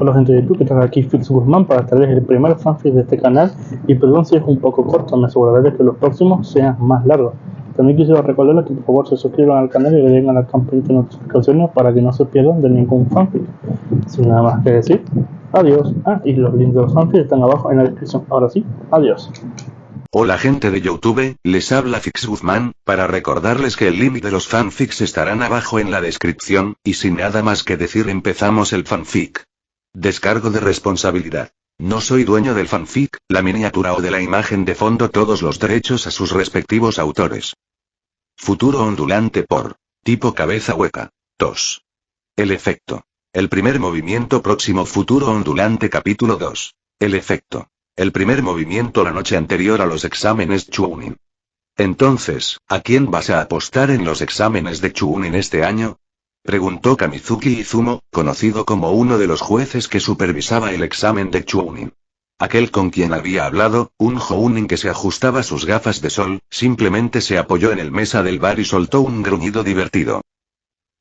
Hola gente de YouTube, que está aquí Fix Guzmán para traerles el primer fanfic de este canal. Y perdón si es un poco corto, me aseguraré de que los próximos sean más largos. También quisiera recordarles que por favor se suscriban al canal y le den a la campanita de notificaciones para que no se pierdan de ningún fanfic. Sin nada más que decir, adiós. Y los links de los fanfics están abajo en la descripción. Ahora sí, adiós. Hola gente de YouTube, les habla Fix Guzmán, para recordarles que el link de los fanfics estarán abajo en la descripción, y sin nada más que decir empezamos el fanfic. Descargo de responsabilidad. No soy dueño del fanfic, la miniatura o de la imagen de fondo, todos los derechos a sus respectivos autores. Futuro ondulante por tipo cabeza hueca. 2. El efecto. El primer movimiento próximo futuro ondulante capítulo 2. El efecto. El primer movimiento la noche anterior a los exámenes Chunin. Entonces, ¿a quién vas a apostar en los exámenes de Chunin este año? Preguntó Kamizuki Izumo, conocido como uno de los jueces que supervisaba el examen de Chunin. Aquel con quien había hablado, un Jounin que se ajustaba sus gafas de sol, simplemente se apoyó en el mesa del bar y soltó un gruñido divertido.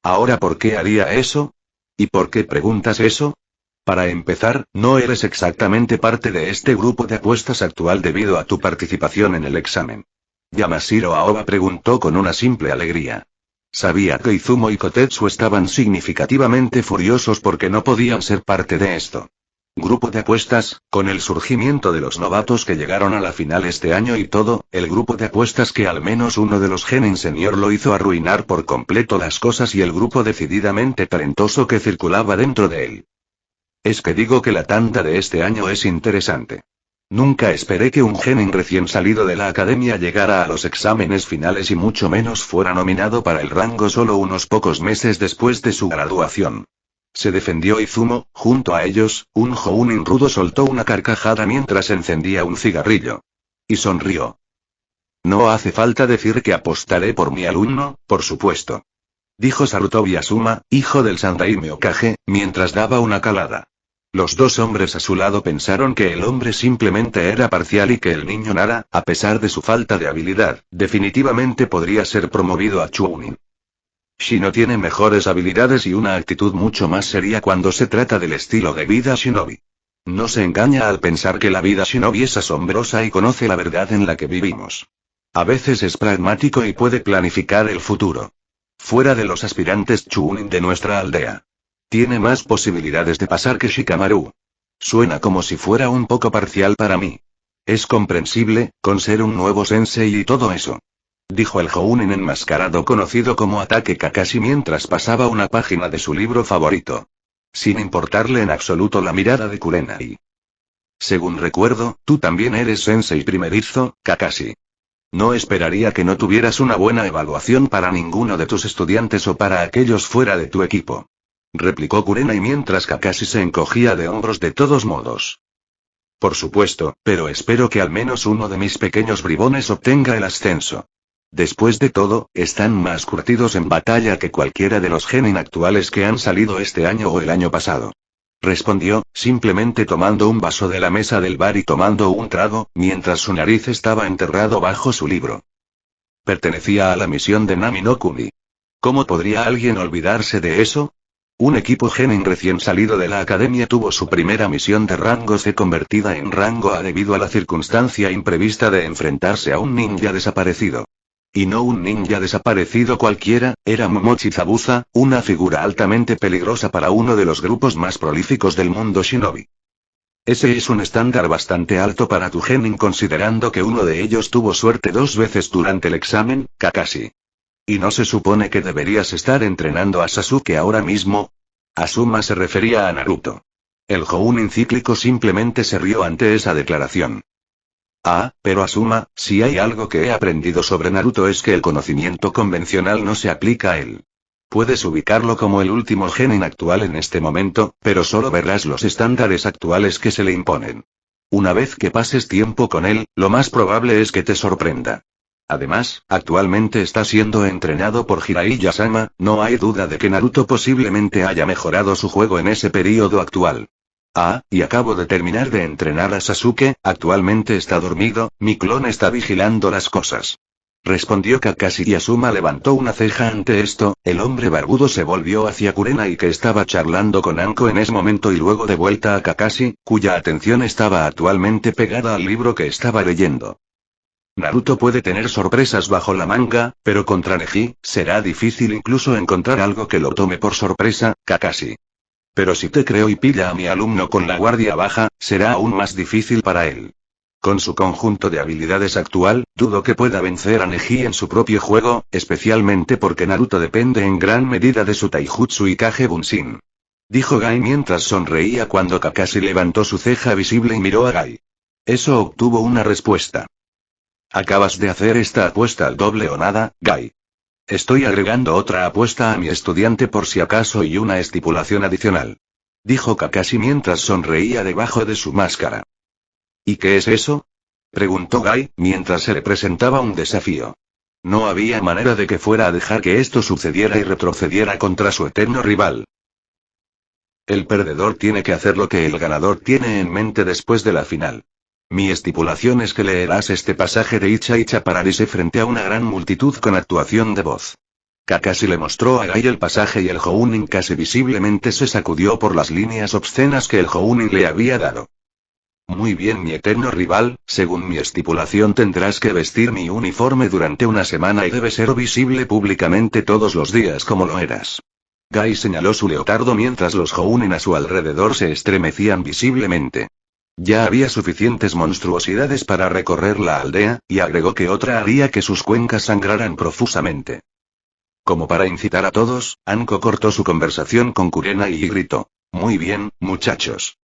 ¿Ahora por qué haría eso? ¿Y por qué preguntas eso? Para empezar, no eres exactamente parte de este grupo de apuestas actual debido a tu participación en el examen. Yamashiro Aoba preguntó con una simple alegría. Sabía que Izumo y Kotetsu estaban significativamente furiosos porque no podían ser parte de esto. Grupo de apuestas, con el surgimiento de los novatos que llegaron a la final este año y todo, el grupo de apuestas que al menos uno de los Genin Senior lo hizo arruinar por completo las cosas y el grupo decididamente talentoso que circulaba dentro de él. Es que digo que la tanda de este año es interesante. Nunca esperé que un Genin recién salido de la academia llegara a los exámenes finales y mucho menos fuera nominado para el rango solo unos pocos meses después de su graduación. Se defendió Izumo, junto a ellos, un Jounin rudo soltó una carcajada mientras encendía un cigarrillo. Y sonrió. No hace falta decir que apostaré por mi alumno, por supuesto. Dijo Sarutobi Asuma, hijo del Sandaime Hokage, mientras daba una calada. Los dos hombres a su lado pensaron que el hombre simplemente era parcial y que el niño Nara, a pesar de su falta de habilidad, definitivamente podría ser promovido a Chunin. Shino tiene mejores habilidades y una actitud mucho más seria cuando se trata del estilo de vida Shinobi. No se engaña al pensar que la vida Shinobi es asombrosa y conoce la verdad en la que vivimos. A veces es pragmático y puede planificar el futuro. Fuera de los aspirantes Chunin de nuestra aldea. Tiene más posibilidades de pasar que Shikamaru. Suena como si fuera un poco parcial para mí. Es comprensible, con ser un nuevo sensei y todo eso. Dijo el Jounin enmascarado conocido como Ataque Kakashi mientras pasaba una página de su libro favorito. Sin importarle en absoluto la mirada de Kurenai. Según recuerdo, tú también eres sensei primerizo, Kakashi. No esperaría que no tuvieras una buena evaluación para ninguno de tus estudiantes o para aquellos fuera de tu equipo. Replicó Kurenai mientras Kakashi se encogía de hombros de todos modos. Por supuesto, pero espero que al menos uno de mis pequeños bribones obtenga el ascenso. Después de todo, están más curtidos en batalla que cualquiera de los Genin actuales que han salido este año o el año pasado. Respondió, simplemente tomando un vaso de la mesa del bar y tomando un trago, mientras su nariz estaba enterrado bajo su libro. Pertenecía a la misión de Nami no Kuni. ¿Cómo podría alguien olvidarse de eso? Un equipo Genin recién salido de la academia tuvo su primera misión de rango C convertida en rango A debido a la circunstancia imprevista de enfrentarse a un ninja desaparecido. Y no un ninja desaparecido cualquiera, era Momochi Zabuza, una figura altamente peligrosa para uno de los grupos más prolíficos del mundo Shinobi. Ese es un estándar bastante alto para tu Genin considerando que uno de ellos tuvo suerte 2 veces durante el examen, Kakashi. ¿Y no se supone que deberías estar entrenando a Sasuke ahora mismo? Asuma se refería a Naruto. El Jounin cíclico simplemente se rió ante esa declaración. Pero Asuma, si hay algo que he aprendido sobre Naruto es que el conocimiento convencional no se aplica a él. Puedes ubicarlo como el último Genin actual en este momento, pero solo verás los estándares actuales que se le imponen. Una vez que pases tiempo con él, lo más probable es que te sorprenda. Además, actualmente está siendo entrenado por Jiraiya-sama, no hay duda de que Naruto posiblemente haya mejorado su juego en ese período actual. Y acabo de terminar de entrenar a Sasuke, actualmente está dormido, mi clon está vigilando las cosas. respondió Kakashi y Asuma levantó una ceja ante esto. El hombre barbudo se volvió hacia Kurenai que estaba charlando con Anko en ese momento y luego de vuelta a Kakashi, cuya atención estaba actualmente pegada al libro que estaba leyendo. Naruto puede tener sorpresas bajo la manga, pero contra Neji, será difícil incluso encontrar algo que lo tome por sorpresa, Kakashi. Pero si te creo y pilla a mi alumno con la guardia baja, será aún más difícil para él. Con su conjunto de habilidades actual, dudo que pueda vencer a Neji en su propio juego, especialmente porque Naruto depende en gran medida de su Taijutsu y Kage Bunshin. Dijo Gai mientras sonreía cuando Kakashi levantó su ceja visible y miró a Gai. Eso obtuvo una respuesta. Acabas de hacer esta apuesta al doble o nada, Gai. Estoy agregando otra apuesta a mi estudiante por si acaso y una estipulación adicional. Dijo Kakashi mientras sonreía debajo de su máscara. ¿Y qué es eso? Preguntó Gai, mientras se le presentaba un desafío. No había manera de que fuera a dejar que esto sucediera y retrocediera contra su eterno rival. El perdedor tiene que hacer lo que el ganador tiene en mente después de la final. Mi estipulación es que leerás este pasaje de Icha Icha Paradise frente a una gran multitud con actuación de voz. Kakashi le mostró a Gai el pasaje y el Jounin casi visiblemente se sacudió por las líneas obscenas que el Jounin le había dado. Muy bien, mi eterno rival, según mi estipulación tendrás que vestir mi uniforme durante una semana y debe ser visible públicamente todos los días como lo eras. Gai señaló su leotardo mientras los Jounin a su alrededor se estremecían visiblemente. Ya había suficientes monstruosidades para recorrer la aldea, y agregó que otra haría que sus cuencas sangraran profusamente. Como para incitar a todos, Anko cortó su conversación con Kurenai y gritó: «Muy bien, muchachos.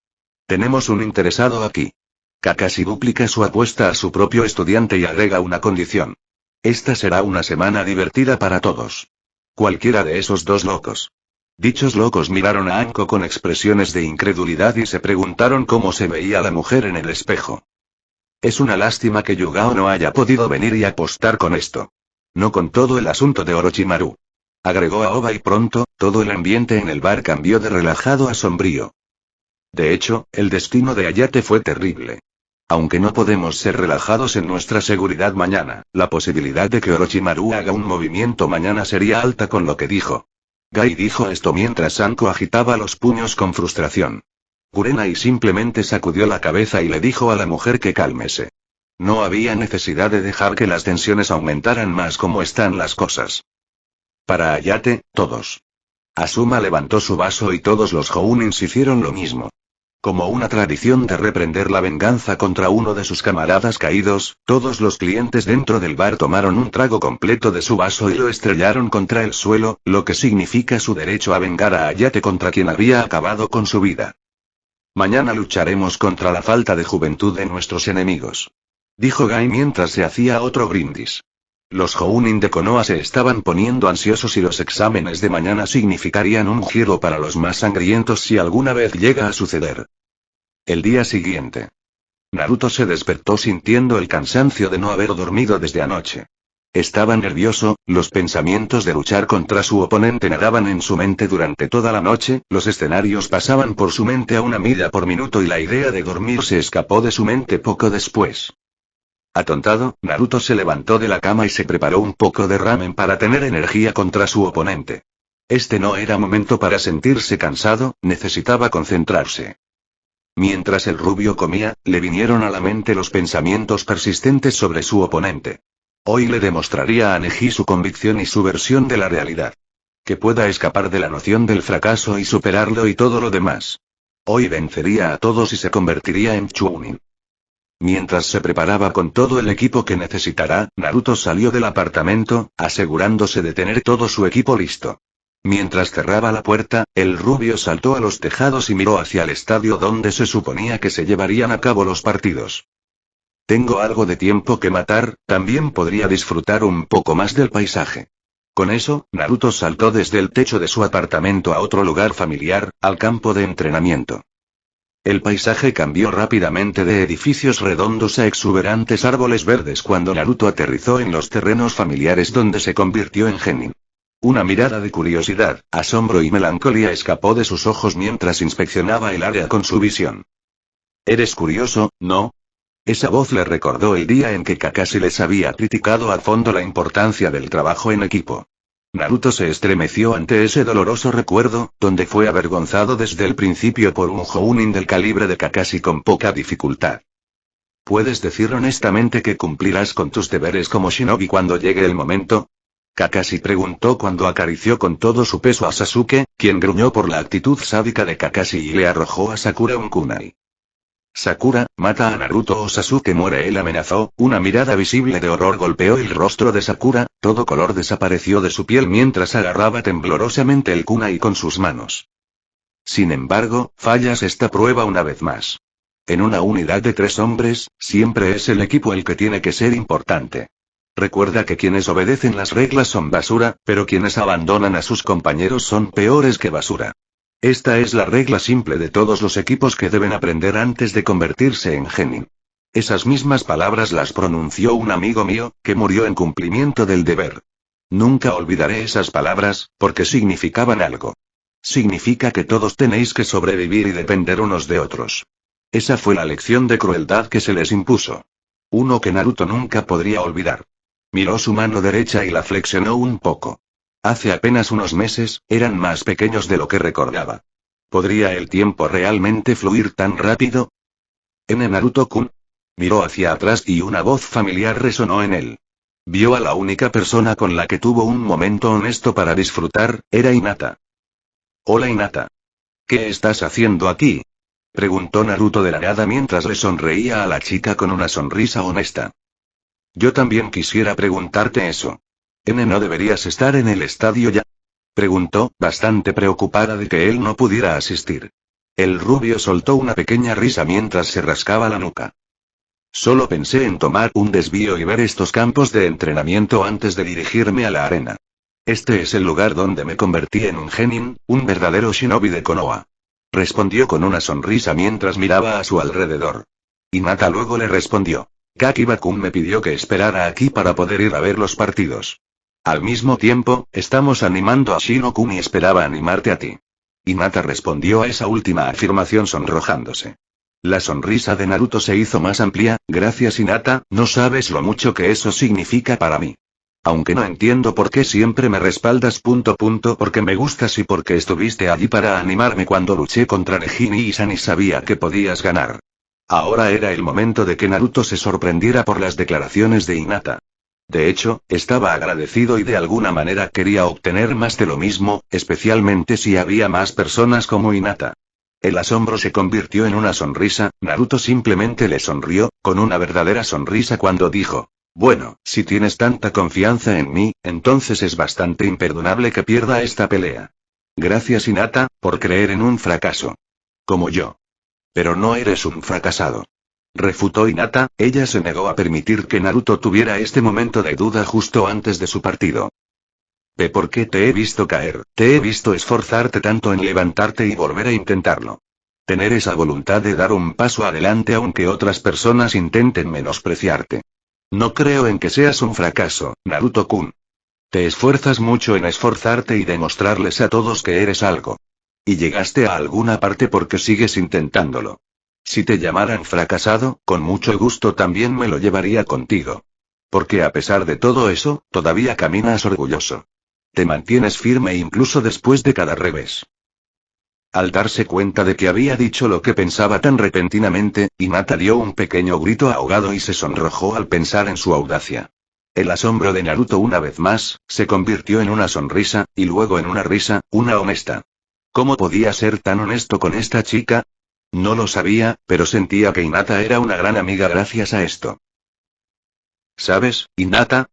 Tenemos un interesado aquí». Kakashi duplica su apuesta a su propio estudiante y agrega una condición. Esta será una semana divertida para todos. Cualquiera de esos dos locos. Dichos locos miraron a Anko con expresiones de incredulidad y se preguntaron cómo se veía la mujer en el espejo. Es una lástima que Yugao no haya podido venir y apostar con esto. No con todo el asunto de Orochimaru. Agregó Aoba y pronto, todo el ambiente en el bar cambió de relajado a sombrío. De hecho, el destino de Hayate fue terrible. Aunque no podemos ser relajados en nuestra seguridad mañana, la posibilidad de que Orochimaru haga un movimiento mañana sería alta con lo que dijo. Gai dijo esto mientras Anko agitaba los puños con frustración. Kurenai simplemente sacudió la cabeza y le dijo a la mujer que cálmese. No había necesidad de dejar que las tensiones aumentaran más como están las cosas. Para Hayate, todos. Asuma levantó su vaso y todos los Jounins hicieron lo mismo. Como una tradición de reprender la venganza contra uno de sus camaradas caídos, todos los clientes dentro del bar tomaron un trago completo de su vaso y lo estrellaron contra el suelo, lo que significa su derecho a vengar a Hayate contra quien había acabado con su vida. Mañana lucharemos contra la falta de juventud de nuestros enemigos. Dijo Gai mientras se hacía otro brindis. Los Jounin de Konoha se estaban poniendo ansiosos y los exámenes de mañana significarían un giro para los más sangrientos si alguna vez llega a suceder. El día siguiente. Naruto se despertó sintiendo el cansancio de no haber dormido desde anoche. Estaba nervioso, los pensamientos de luchar contra su oponente nadaban en su mente durante toda la noche, los escenarios pasaban por su mente a 1 milla por minuto y la idea de dormir se escapó de su mente poco después. Atontado, Naruto se levantó de la cama y se preparó un poco de ramen para tener energía contra su oponente. Este no era momento para sentirse cansado, necesitaba concentrarse. Mientras el rubio comía, le vinieron a la mente los pensamientos persistentes sobre su oponente. Hoy le demostraría a Neji su convicción y su versión de la realidad. Que pueda escapar de la noción del fracaso y superarlo y todo lo demás. Hoy vencería a todos y se convertiría en Chunin. Mientras se preparaba con todo el equipo que necesitará, Naruto salió del apartamento, asegurándose de tener todo su equipo listo. Mientras cerraba la puerta, el rubio saltó a los tejados y miró hacia el estadio donde se suponía que se llevarían a cabo los partidos. Tengo algo de tiempo que matar, también podría disfrutar un poco más del paisaje. Con eso, Naruto saltó desde el techo de su apartamento a otro lugar familiar, al campo de entrenamiento. El paisaje cambió rápidamente de edificios redondos a exuberantes árboles verdes cuando Naruto aterrizó en los terrenos familiares donde se convirtió en genin. Una mirada de curiosidad, asombro y melancolía escapó de sus ojos mientras inspeccionaba el área con su visión. «Eres curioso, ¿no?», Esa voz le recordó el día en que Kakashi les había criticado a fondo la importancia del trabajo en equipo. Naruto se estremeció ante ese doloroso recuerdo, donde fue avergonzado desde el principio por un Jounin del calibre de Kakashi con poca dificultad. ¿Puedes decir honestamente que cumplirás con tus deberes como shinobi cuando llegue el momento? Kakashi preguntó cuando acarició con todo su peso a Sasuke, quien gruñó por la actitud sádica de Kakashi y le arrojó a Sakura un kunai. Sakura, mata a Naruto o Sasuke muere, él amenazó. Una mirada visible de horror golpeó el rostro de Sakura, todo color desapareció de su piel mientras agarraba temblorosamente el kunai con sus manos. Sin embargo, fallas esta prueba una vez más. En una unidad de 3 hombres, siempre es el equipo el que tiene que ser importante. Recuerda que quienes obedecen las reglas son basura, pero quienes abandonan a sus compañeros son peores que basura. Esta es la regla simple de todos los equipos que deben aprender antes de convertirse en genin. Esas mismas palabras las pronunció un amigo mío, que murió en cumplimiento del deber. Nunca olvidaré esas palabras, porque significaban algo. Significa que todos tenéis que sobrevivir y depender unos de otros. Esa fue la lección de crueldad que se les impuso. Uno que Naruto nunca podría olvidar. Miró su mano derecha y la flexionó un poco. Hace apenas unos meses, eran más pequeños de lo que recordaba. ¿Podría el tiempo realmente fluir tan rápido? Naruto-kun. Miró hacia atrás y una voz familiar resonó en él. Vio a la única persona con la que tuvo un momento honesto para disfrutar, era Hinata. Hola Hinata. ¿Qué estás haciendo aquí? Preguntó Naruto de la nada mientras le sonreía a la chica con una sonrisa honesta. Yo también quisiera preguntarte eso. ¿No deberías estar en el estadio ya? Preguntó, bastante preocupada de que él no pudiera asistir. El rubio soltó una pequeña risa mientras se rascaba la nuca. Solo pensé en tomar un desvío y ver estos campos de entrenamiento antes de dirigirme a la arena. Este es el lugar donde me convertí en un genin, un verdadero shinobi de Konoha. Respondió con una sonrisa mientras miraba a su alrededor. Hinata luego le respondió. Kakiba-kun me pidió que esperara aquí para poder ir a ver los partidos. Al mismo tiempo, estamos animando a Shino-kun y esperaba animarte a ti. Hinata respondió a esa última afirmación sonrojándose. La sonrisa de Naruto se hizo más amplia. Gracias Hinata, no sabes lo mucho que eso significa para mí. Aunque no entiendo por qué siempre me respaldas. Porque me gustas y porque estuviste allí para animarme cuando luché contra Nejin y San y sabía que podías ganar. Ahora era el momento de que Naruto se sorprendiera por las declaraciones de Hinata. De hecho, estaba agradecido y de alguna manera quería obtener más de lo mismo, especialmente si había más personas como Hinata. El asombro se convirtió en una sonrisa. Naruto simplemente le sonrió, con una verdadera sonrisa cuando dijo, bueno, si tienes tanta confianza en mí, entonces es bastante imperdonable que pierda esta pelea. Gracias Hinata, por creer en un fracaso. Como yo. Pero no eres un fracasado. Refutó Hinata, ella se negó a permitir que Naruto tuviera este momento de duda justo antes de su partido. ¿Por qué te he visto caer? Te he visto esforzarte tanto en levantarte y volver a intentarlo. Tener esa voluntad de dar un paso adelante aunque otras personas intenten menospreciarte. No creo en que seas un fracaso, Naruto-kun. Te esfuerzas mucho en esforzarte y demostrarles a todos que eres algo. Y llegaste a alguna parte porque sigues intentándolo. Si te llamaran fracasado, con mucho gusto también me lo llevaría contigo. Porque a pesar de todo eso, todavía caminas orgulloso. Te mantienes firme incluso después de cada revés. Al darse cuenta de que había dicho lo que pensaba tan repentinamente, Hinata dio un pequeño grito ahogado y se sonrojó al pensar en su audacia. El asombro de Naruto una vez más, se convirtió en una sonrisa, y luego en una risa, una honesta. ¿Cómo podía ser tan honesto con esta chica? No lo sabía, pero sentía que Hinata era una gran amiga gracias a esto. ¿Sabes, Hinata?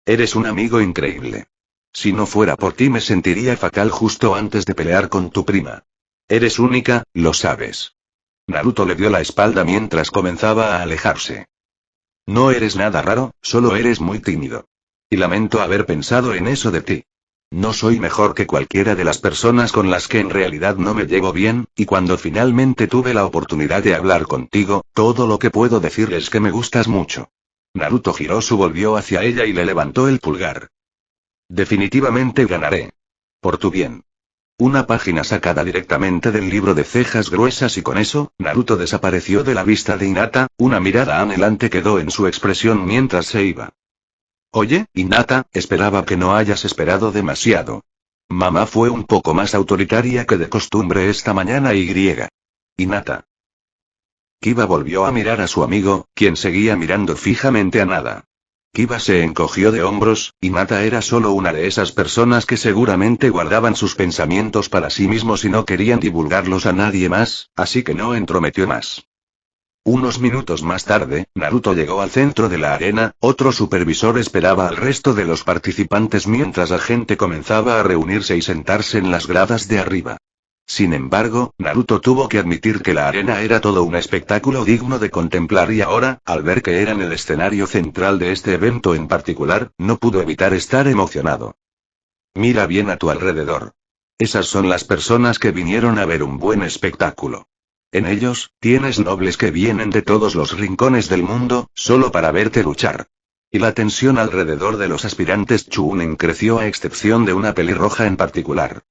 Eres un amigo increíble. Si no fuera por ti me sentiría fatal justo antes de pelear con tu prima. Eres única, lo sabes. Naruto le dio la espalda mientras comenzaba a alejarse. No eres nada raro, solo eres muy tímido. Y lamento haber pensado en eso de ti. No soy mejor que cualquiera de las personas con las que en realidad no me llevo bien, y cuando finalmente tuve la oportunidad de hablar contigo, todo lo que puedo decir es que me gustas mucho. Naruto Hiroshi volvió hacia ella y le levantó el pulgar. Definitivamente ganaré. Por tu bien. Una página sacada directamente del libro de cejas gruesas y con eso, Naruto desapareció de la vista de Hinata, una mirada anhelante quedó en su expresión mientras se iba. Oye, Hinata, esperaba que no hayas esperado demasiado. Mamá fue un poco más autoritaria que de costumbre esta mañana y griega. Hinata. Kiba volvió a mirar a su amigo, quien seguía mirando fijamente a Nada. Kiba se encogió de hombros, y Hinata era solo una de esas personas que seguramente guardaban sus pensamientos para sí mismos y no querían divulgarlos a nadie más, así que no entrometió más. Unos minutos más tarde, Naruto llegó al centro de la arena, otro supervisor esperaba al resto de los participantes mientras la gente comenzaba a reunirse y sentarse en las gradas de arriba. Sin embargo, Naruto tuvo que admitir que la arena era todo un espectáculo digno de contemplar y ahora, al ver que era en el escenario central de este evento en particular, no pudo evitar estar emocionado. Mira bien a tu alrededor. Esas son las personas que vinieron a ver un buen espectáculo. En ellos, tienes nobles que vienen de todos los rincones del mundo, solo para verte luchar. Y la tensión alrededor de los aspirantes Chunin creció a excepción de una pelirroja en particular.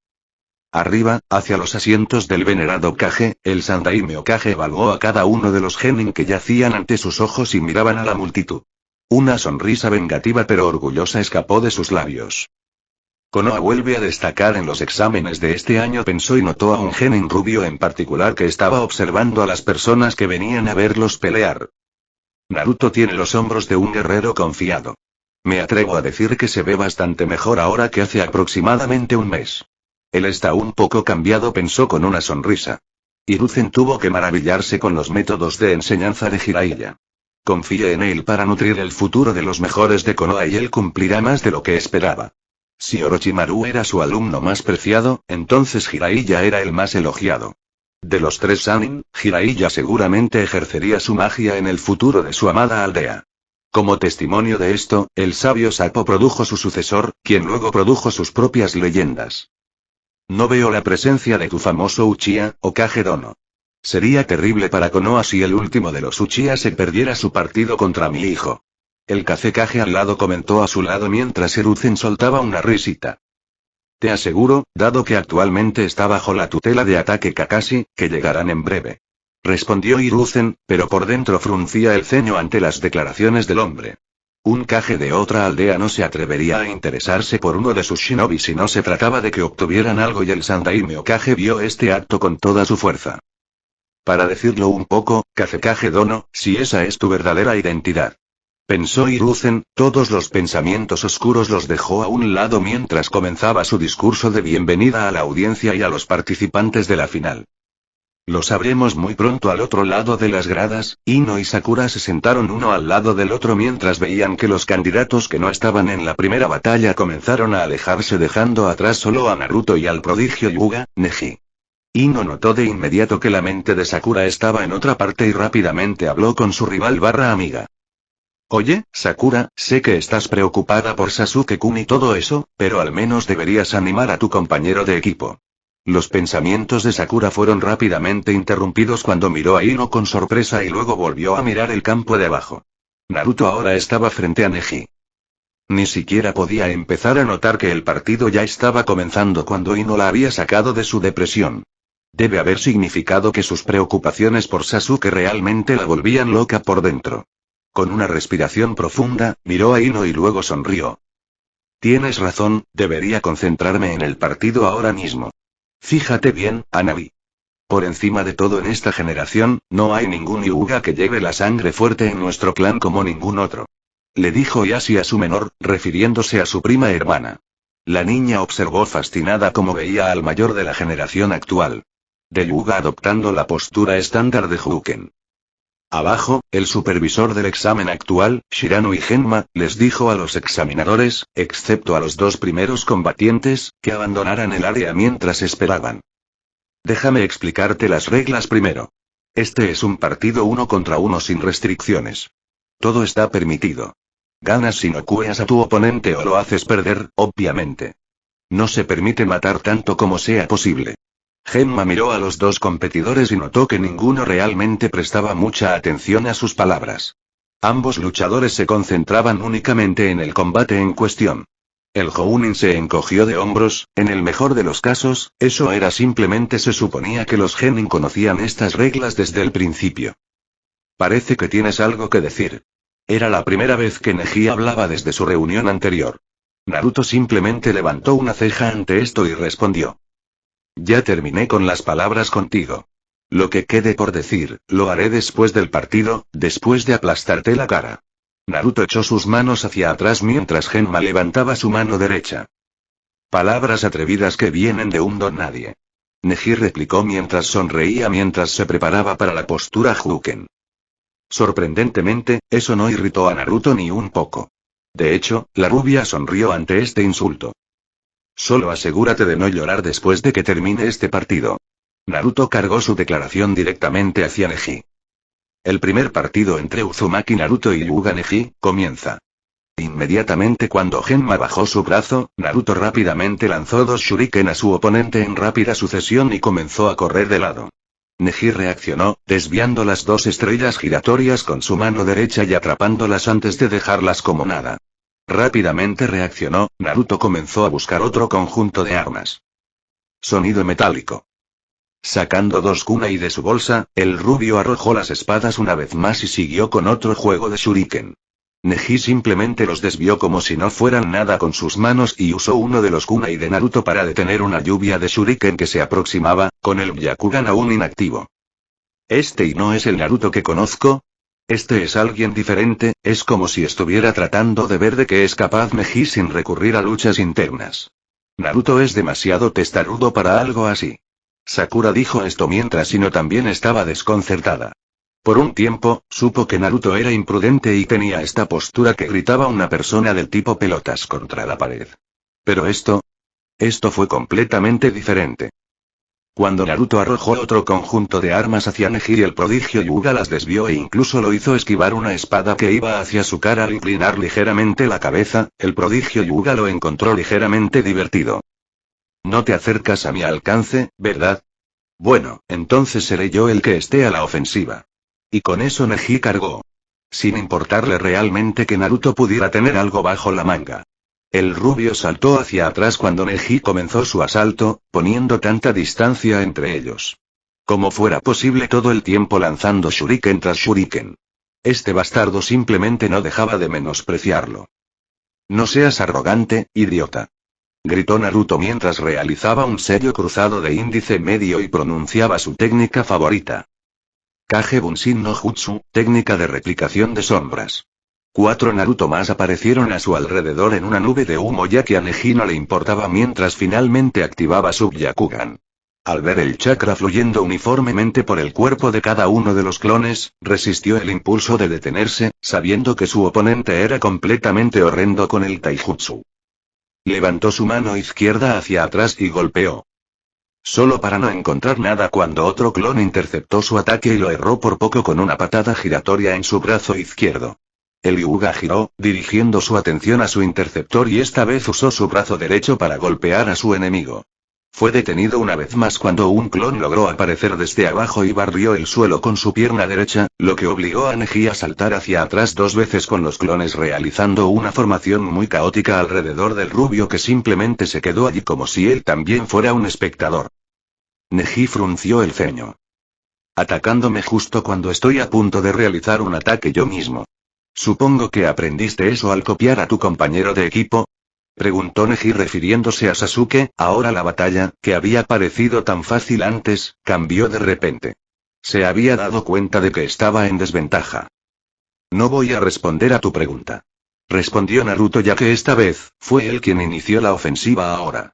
Arriba, hacia los asientos del venerado Kage, el Sandaime Hokage evaluó a cada uno de los genin que yacían ante sus ojos y miraban a la multitud. Una sonrisa vengativa pero orgullosa escapó de sus labios. Konoha vuelve a destacar en los exámenes de este año, pensó y notó a un genin rubio en particular que estaba observando a las personas que venían a verlos pelear. Naruto tiene los hombros de un guerrero confiado. Me atrevo a decir que se ve bastante mejor ahora que hace aproximadamente un mes. Él está un poco cambiado, pensó con una sonrisa. Hiruzen tuvo que maravillarse con los métodos de enseñanza de Jiraiya. Confíe en él para nutrir el futuro de los mejores de Konoha y él cumplirá más de lo que esperaba. Si Orochimaru era su alumno más preciado, entonces Jiraiya era el más elogiado. De los tres Sannin, Jiraiya seguramente ejercería su magia en el futuro de su amada aldea. Como testimonio de esto, el sabio Sapo produjo su sucesor, quien luego produjo sus propias leyendas. No veo la presencia de tu famoso Uchiha, Hokage Dono. Sería terrible para Konoha si el último de los Uchiha se perdiera su partido contra mi hijo. El Kazekage al lado comentó a su lado mientras Hiruzen soltaba una risita. Te aseguro, dado que actualmente está bajo la tutela de Ataque Kakashi, que llegarán en breve. Respondió Hiruzen, pero por dentro fruncía el ceño ante las declaraciones del hombre. Un Kage de otra aldea no se atrevería a interesarse por uno de sus shinobi si no se trataba de que obtuvieran algo y el Sandaime Hokage vio este acto con toda su fuerza. Para decirlo un poco, Kazekage Dono, si esa es tu verdadera identidad. Pensó Hiruzen, todos los pensamientos oscuros los dejó a un lado mientras comenzaba su discurso de bienvenida a la audiencia y a los participantes de la final. Lo sabremos muy pronto. Al otro lado de las gradas, Ino y Sakura se sentaron uno al lado del otro mientras veían que los candidatos que no estaban en la primera batalla comenzaron a alejarse dejando atrás solo a Naruto y al prodigio Yuga, Neji. Ino notó de inmediato que la mente de Sakura estaba en otra parte y rápidamente habló con su rival amiga. Oye, Sakura, sé que estás preocupada por Sasuke-kun y todo eso, pero al menos deberías animar a tu compañero de equipo. Los pensamientos de Sakura fueron rápidamente interrumpidos cuando miró a Ino con sorpresa y luego volvió a mirar el campo de abajo. Naruto ahora estaba frente a Neji. Ni siquiera podía empezar a notar que el partido ya estaba comenzando cuando Ino la había sacado de su depresión. Debe haber significado que sus preocupaciones por Sasuke realmente la volvían loca por dentro. Con una respiración profunda, miró a Ino y luego sonrió. Tienes razón, debería concentrarme en el partido ahora mismo. Fíjate bien, Hanabi. Por encima de todo en esta generación, no hay ningún Hyuga que lleve la sangre fuerte en nuestro clan como ningún otro. Le dijo Yashi a su menor, refiriéndose a su prima hermana. La niña observó fascinada cómo veía al mayor de la generación actual. De Hyuga adoptando la postura estándar de Hyuken. Abajo, el supervisor del examen actual, Shirano y Genma, les dijo a los examinadores, excepto a los dos primeros combatientes, que abandonaran el área mientras esperaban. Déjame explicarte las reglas primero. Este es un partido 1 contra 1 sin restricciones. Todo está permitido. Ganas si noqueas a tu oponente o lo haces perder, obviamente. No se permite matar tanto como sea posible. Genma miró a los dos competidores y notó que ninguno realmente prestaba mucha atención a sus palabras. Ambos luchadores se concentraban únicamente en el combate en cuestión. El Jounin se encogió de hombros. En el mejor de los casos, eso era simplemente se suponía que los genin conocían estas reglas desde el principio. Parece que tienes algo que decir. Era la primera vez que Neji hablaba desde su reunión anterior. Naruto simplemente levantó una ceja ante esto y respondió. Ya terminé con las palabras contigo. Lo que quede por decir, lo haré después del partido, después de aplastarte la cara. Naruto echó sus manos hacia atrás mientras Genma levantaba su mano derecha. Palabras atrevidas que vienen de un don nadie. Neji replicó mientras sonreía mientras se preparaba para la postura Hyuken. Sorprendentemente, eso no irritó a Naruto ni un poco. De hecho, la rubia sonrió ante este insulto. Solo asegúrate de no llorar después de que termine este partido. Naruto cargó su declaración directamente hacia Neji. El primer partido entre Uzumaki Naruto y Hyuga Neji comienza. Inmediatamente cuando Genma bajó su brazo, Naruto rápidamente lanzó 2 shuriken a su oponente en rápida sucesión y comenzó a correr de lado. Neji reaccionó, desviando las 2 estrellas giratorias con su mano derecha y atrapándolas antes de dejarlas como nada. Rápidamente reaccionó, Naruto comenzó a buscar otro conjunto de armas. Sonido metálico. Sacando 2 kunai de su bolsa, el rubio arrojó las espadas una vez más y siguió con otro juego de shuriken. Neji simplemente los desvió como si no fueran nada con sus manos y usó uno de los kunai de Naruto para detener una lluvia de shuriken que se aproximaba, con el Byakugan aún inactivo. ¿Este y no es el Naruto que conozco? Este es alguien diferente, es como si estuviera tratando de ver de qué es capaz Neji sin recurrir a luchas internas. Naruto es demasiado testarudo para algo así. Sakura dijo esto mientras Ino también estaba desconcertada. Por un tiempo, supo que Naruto era imprudente y tenía esta postura que gritaba una persona del tipo pelotas contra la pared. Pero esto fue completamente diferente. Cuando Naruto arrojó otro conjunto de armas hacia Neji, el prodigio Hyuga las desvió e incluso lo hizo esquivar una espada que iba hacia su cara al inclinar ligeramente la cabeza. El prodigio Hyuga lo encontró ligeramente divertido. No te acercas a mi alcance, ¿verdad? Bueno, entonces seré yo el que esté a la ofensiva. Y con eso Neji cargó. Sin importarle realmente que Naruto pudiera tener algo bajo la manga. El rubio saltó hacia atrás cuando Neji comenzó su asalto, poniendo tanta distancia entre ellos. Como fuera posible todo el tiempo lanzando shuriken tras shuriken. Este bastardo simplemente no dejaba de menospreciarlo. No seas arrogante, idiota. Gritó Naruto mientras realizaba un sello cruzado de índice medio y pronunciaba su técnica favorita. Kage Bunshin no Jutsu, técnica de replicación de sombras. 4 Naruto más aparecieron a su alrededor en una nube de humo ya que a Neji no le importaba mientras finalmente activaba su Byakugan. Al ver el chakra fluyendo uniformemente por el cuerpo de cada uno de los clones, resistió el impulso de detenerse, sabiendo que su oponente era completamente horrendo con el taijutsu. Levantó su mano izquierda hacia atrás y golpeó. Solo para no encontrar nada cuando otro clon interceptó su ataque y lo erró por poco con una patada giratoria en su brazo izquierdo. El Hyuga giró, dirigiendo su atención a su interceptor y esta vez usó su brazo derecho para golpear a su enemigo. Fue detenido una vez más cuando un clon logró aparecer desde abajo y barrió el suelo con su pierna derecha, lo que obligó a Neji a saltar hacia atrás 2 veces con los clones realizando una formación muy caótica alrededor del rubio que simplemente se quedó allí como si él también fuera un espectador. Neji frunció el ceño. Atacándome justo cuando estoy a punto de realizar un ataque yo mismo. Supongo que aprendiste eso al copiar a tu compañero de equipo. Preguntó Neji refiriéndose a Sasuke. Ahora la batalla, que había parecido tan fácil antes, cambió de repente. Se había dado cuenta de que estaba en desventaja. No voy a responder a tu pregunta. Respondió Naruto ya que esta vez, fue él quien inició la ofensiva ahora.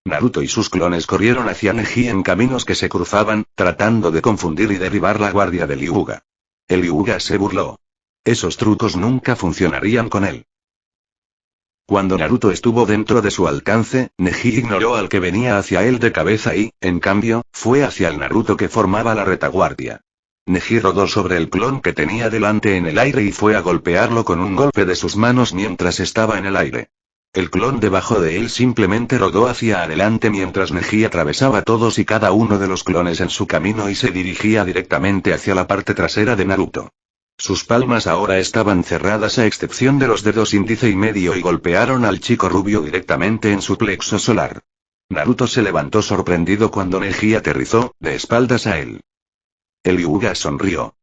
Naruto y sus clones corrieron hacia Neji en caminos que se cruzaban, tratando de confundir y derribar la guardia del Hyuga. El Hyuga se burló. Esos trucos nunca funcionarían con él. Cuando Naruto estuvo dentro de su alcance, Neji ignoró al que venía hacia él de cabeza y, en cambio, fue hacia el Naruto que formaba la retaguardia. Neji rodó sobre el clon que tenía delante en el aire y fue a golpearlo con un golpe de sus manos mientras estaba en el aire. El clon debajo de él simplemente rodó hacia adelante mientras Neji atravesaba todos y cada uno de los clones en su camino y se dirigía directamente hacia la parte trasera de Naruto. Sus palmas ahora estaban cerradas a excepción de los dedos índice y medio y golpearon al chico rubio directamente en su plexo solar. Naruto se levantó sorprendido cuando Neji aterrizó, de espaldas a él. El Hyuga sonrió.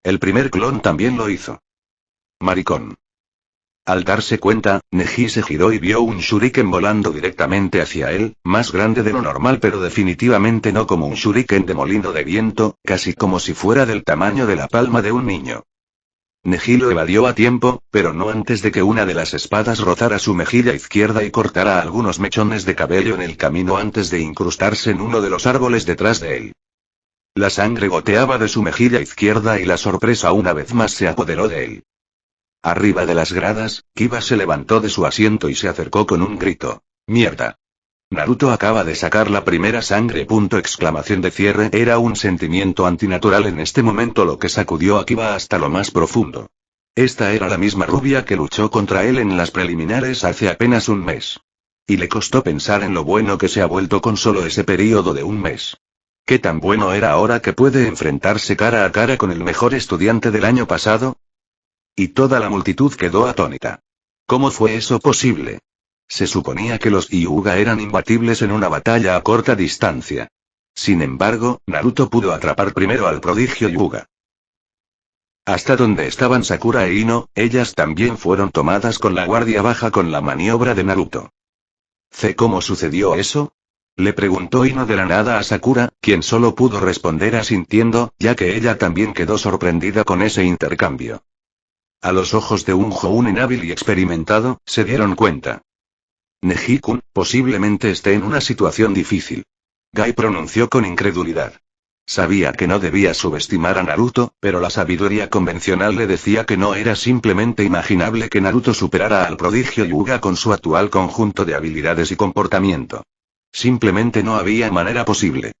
El primer clon también lo hizo. Maricón. Al darse cuenta, Neji se giró y vio un shuriken volando directamente hacia él, más grande de lo normal pero definitivamente no como un shuriken de molino de viento, casi como si fuera del tamaño de la palma de un niño. Neji lo evadió a tiempo, pero no antes de que una de las espadas rozara su mejilla izquierda y cortara algunos mechones de cabello en el camino antes de incrustarse en uno de los árboles detrás de él. La sangre goteaba de su mejilla izquierda y la sorpresa una vez más se apoderó de él. Arriba de las gradas, Kiba se levantó de su asiento y se acercó con un grito. ¡Mierda! Naruto acaba de sacar la primera sangre. Exclamación de cierre. Era un sentimiento antinatural en este momento lo que sacudió a Kiba hasta lo más profundo. Esta era la misma rubia que luchó contra él en las preliminares hace apenas un mes. Y le costó pensar en lo bueno que se ha vuelto con solo ese período de un mes. ¿Qué tan bueno era ahora que puede enfrentarse cara a cara con el mejor estudiante del año pasado? Y toda la multitud quedó atónita. ¿Cómo fue eso posible? Se suponía que los Hyuga eran imbatibles en una batalla a corta distancia. Sin embargo, Naruto pudo atrapar primero al prodigio Hyuga. Hasta donde estaban Sakura e Ino, ellas también fueron tomadas con la guardia baja con la maniobra de Naruto. ¿Cómo sucedió eso? Le preguntó Ino de la nada a Sakura, quien solo pudo responder asintiendo, ya que ella también quedó sorprendida con ese intercambio. A los ojos de un Jounin hábil y experimentado, se dieron cuenta. Neji-kun, posiblemente esté en una situación difícil. Gai pronunció con incredulidad. Sabía que no debía subestimar a Naruto, pero la sabiduría convencional le decía que no era simplemente imaginable que Naruto superara al prodigio Hyuga con su actual conjunto de habilidades y comportamiento. Simplemente no había manera posible.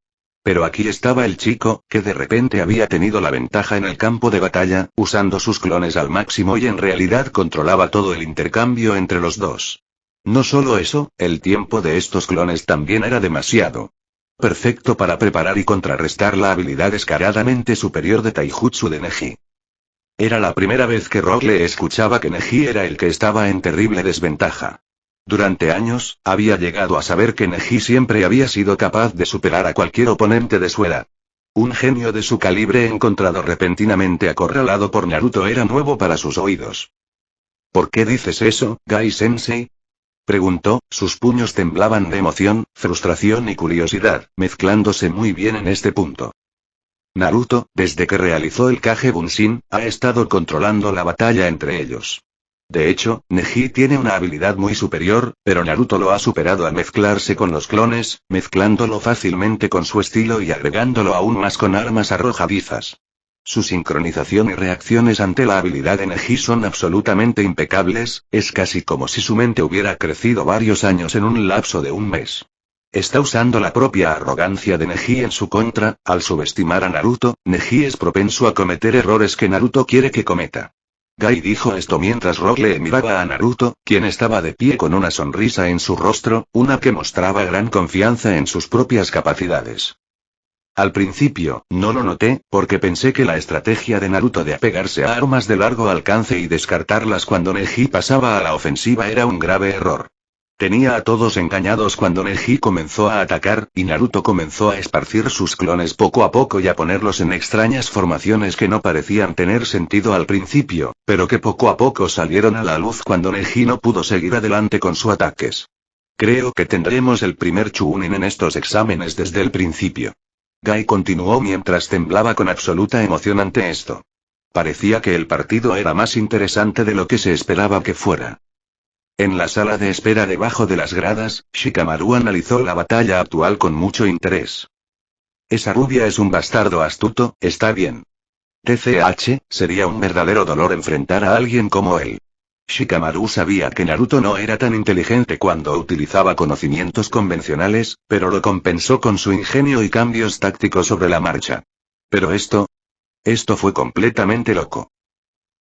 Pero aquí estaba el chico, que de repente había tenido la ventaja en el campo de batalla, usando sus clones al máximo y en realidad controlaba todo el intercambio entre los dos. No solo eso, el tiempo de estos clones también era demasiado perfecto para preparar y contrarrestar la habilidad descaradamente superior de Taijutsu de Neji. Era la primera vez que Rogle escuchaba que Neji era el que estaba en terrible desventaja. Durante años, había llegado a saber que Neji siempre había sido capaz de superar a cualquier oponente de su edad. Un genio de su calibre encontrado repentinamente acorralado por Naruto era nuevo para sus oídos. ¿Por qué dices eso, Gai-sensei? Preguntó, sus puños temblaban de emoción, frustración y curiosidad, mezclándose muy bien en este punto. Naruto, desde que realizó el Kage Bunshin, ha estado controlando la batalla entre ellos. De hecho, Neji tiene una habilidad muy superior, pero Naruto lo ha superado al mezclarse con los clones, mezclándolo fácilmente con su estilo y agregándolo aún más con armas arrojadizas. Su sincronización y reacciones ante la habilidad de Neji son absolutamente impecables, es casi como si su mente hubiera crecido varios años en un lapso de un mes. Está usando la propia arrogancia de Neji en su contra, al subestimar a Naruto, Neji es propenso a cometer errores que Naruto quiere que cometa. Gai dijo esto mientras Rogle miraba a Naruto, quien estaba de pie con una sonrisa en su rostro, una que mostraba gran confianza en sus propias capacidades. Al principio, no lo noté, porque pensé que la estrategia de Naruto de apegarse a armas de largo alcance y descartarlas cuando Neji pasaba a la ofensiva era un grave error. Tenía a todos engañados cuando Neji comenzó a atacar, y Naruto comenzó a esparcir sus clones poco a poco y a ponerlos en extrañas formaciones que no parecían tener sentido al principio, pero que poco a poco salieron a la luz cuando Neji no pudo seguir adelante con sus ataques. Creo que tendremos el primer Chunin en estos exámenes desde el principio. Gai continuó mientras temblaba con absoluta emoción ante esto. Parecía que el partido era más interesante de lo que se esperaba que fuera. En la sala de espera debajo de las gradas, Shikamaru analizó la batalla actual con mucho interés. Esa rubia es un bastardo astuto, está bien. TCH, sería un verdadero dolor enfrentar a alguien como él. Shikamaru sabía que Naruto no era tan inteligente cuando utilizaba conocimientos convencionales, pero lo compensó con su ingenio y cambios tácticos sobre la marcha. Pero esto fue completamente loco.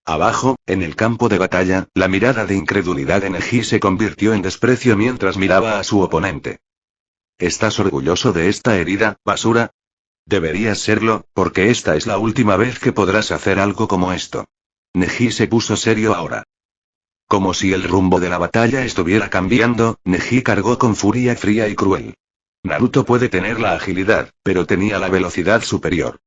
Abajo, en el campo de batalla, la mirada de incredulidad de Neji se convirtió en desprecio mientras miraba a su oponente. ¿Estás orgulloso de esta herida, basura? Deberías serlo, porque esta es la última vez que podrás hacer algo como esto. Neji se puso serio ahora. Como si el rumbo de la batalla estuviera cambiando, Neji cargó con furia fría y cruel. Naruto puede tener la agilidad, pero tenía la velocidad superior.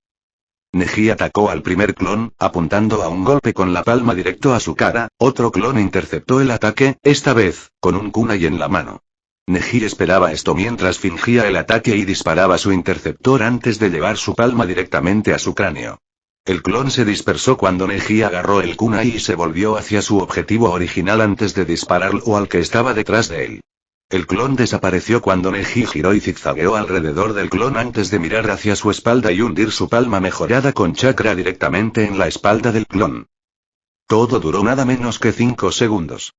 Neji atacó al primer clon, apuntando a un golpe con la palma directo a su cara. Otro clon interceptó el ataque, esta vez, con un kunai en la mano. Neji esperaba esto mientras fingía el ataque y disparaba su interceptor antes de llevar su palma directamente a su cráneo. El clon se dispersó cuando Neji agarró el kunai y se volvió hacia su objetivo original antes de dispararlo al que estaba detrás de él. El clon desapareció cuando Neji giró y zigzagueó alrededor del clon antes de mirar hacia su espalda y hundir su palma mejorada con chakra directamente en la espalda del clon. Todo duró nada menos que 5 segundos.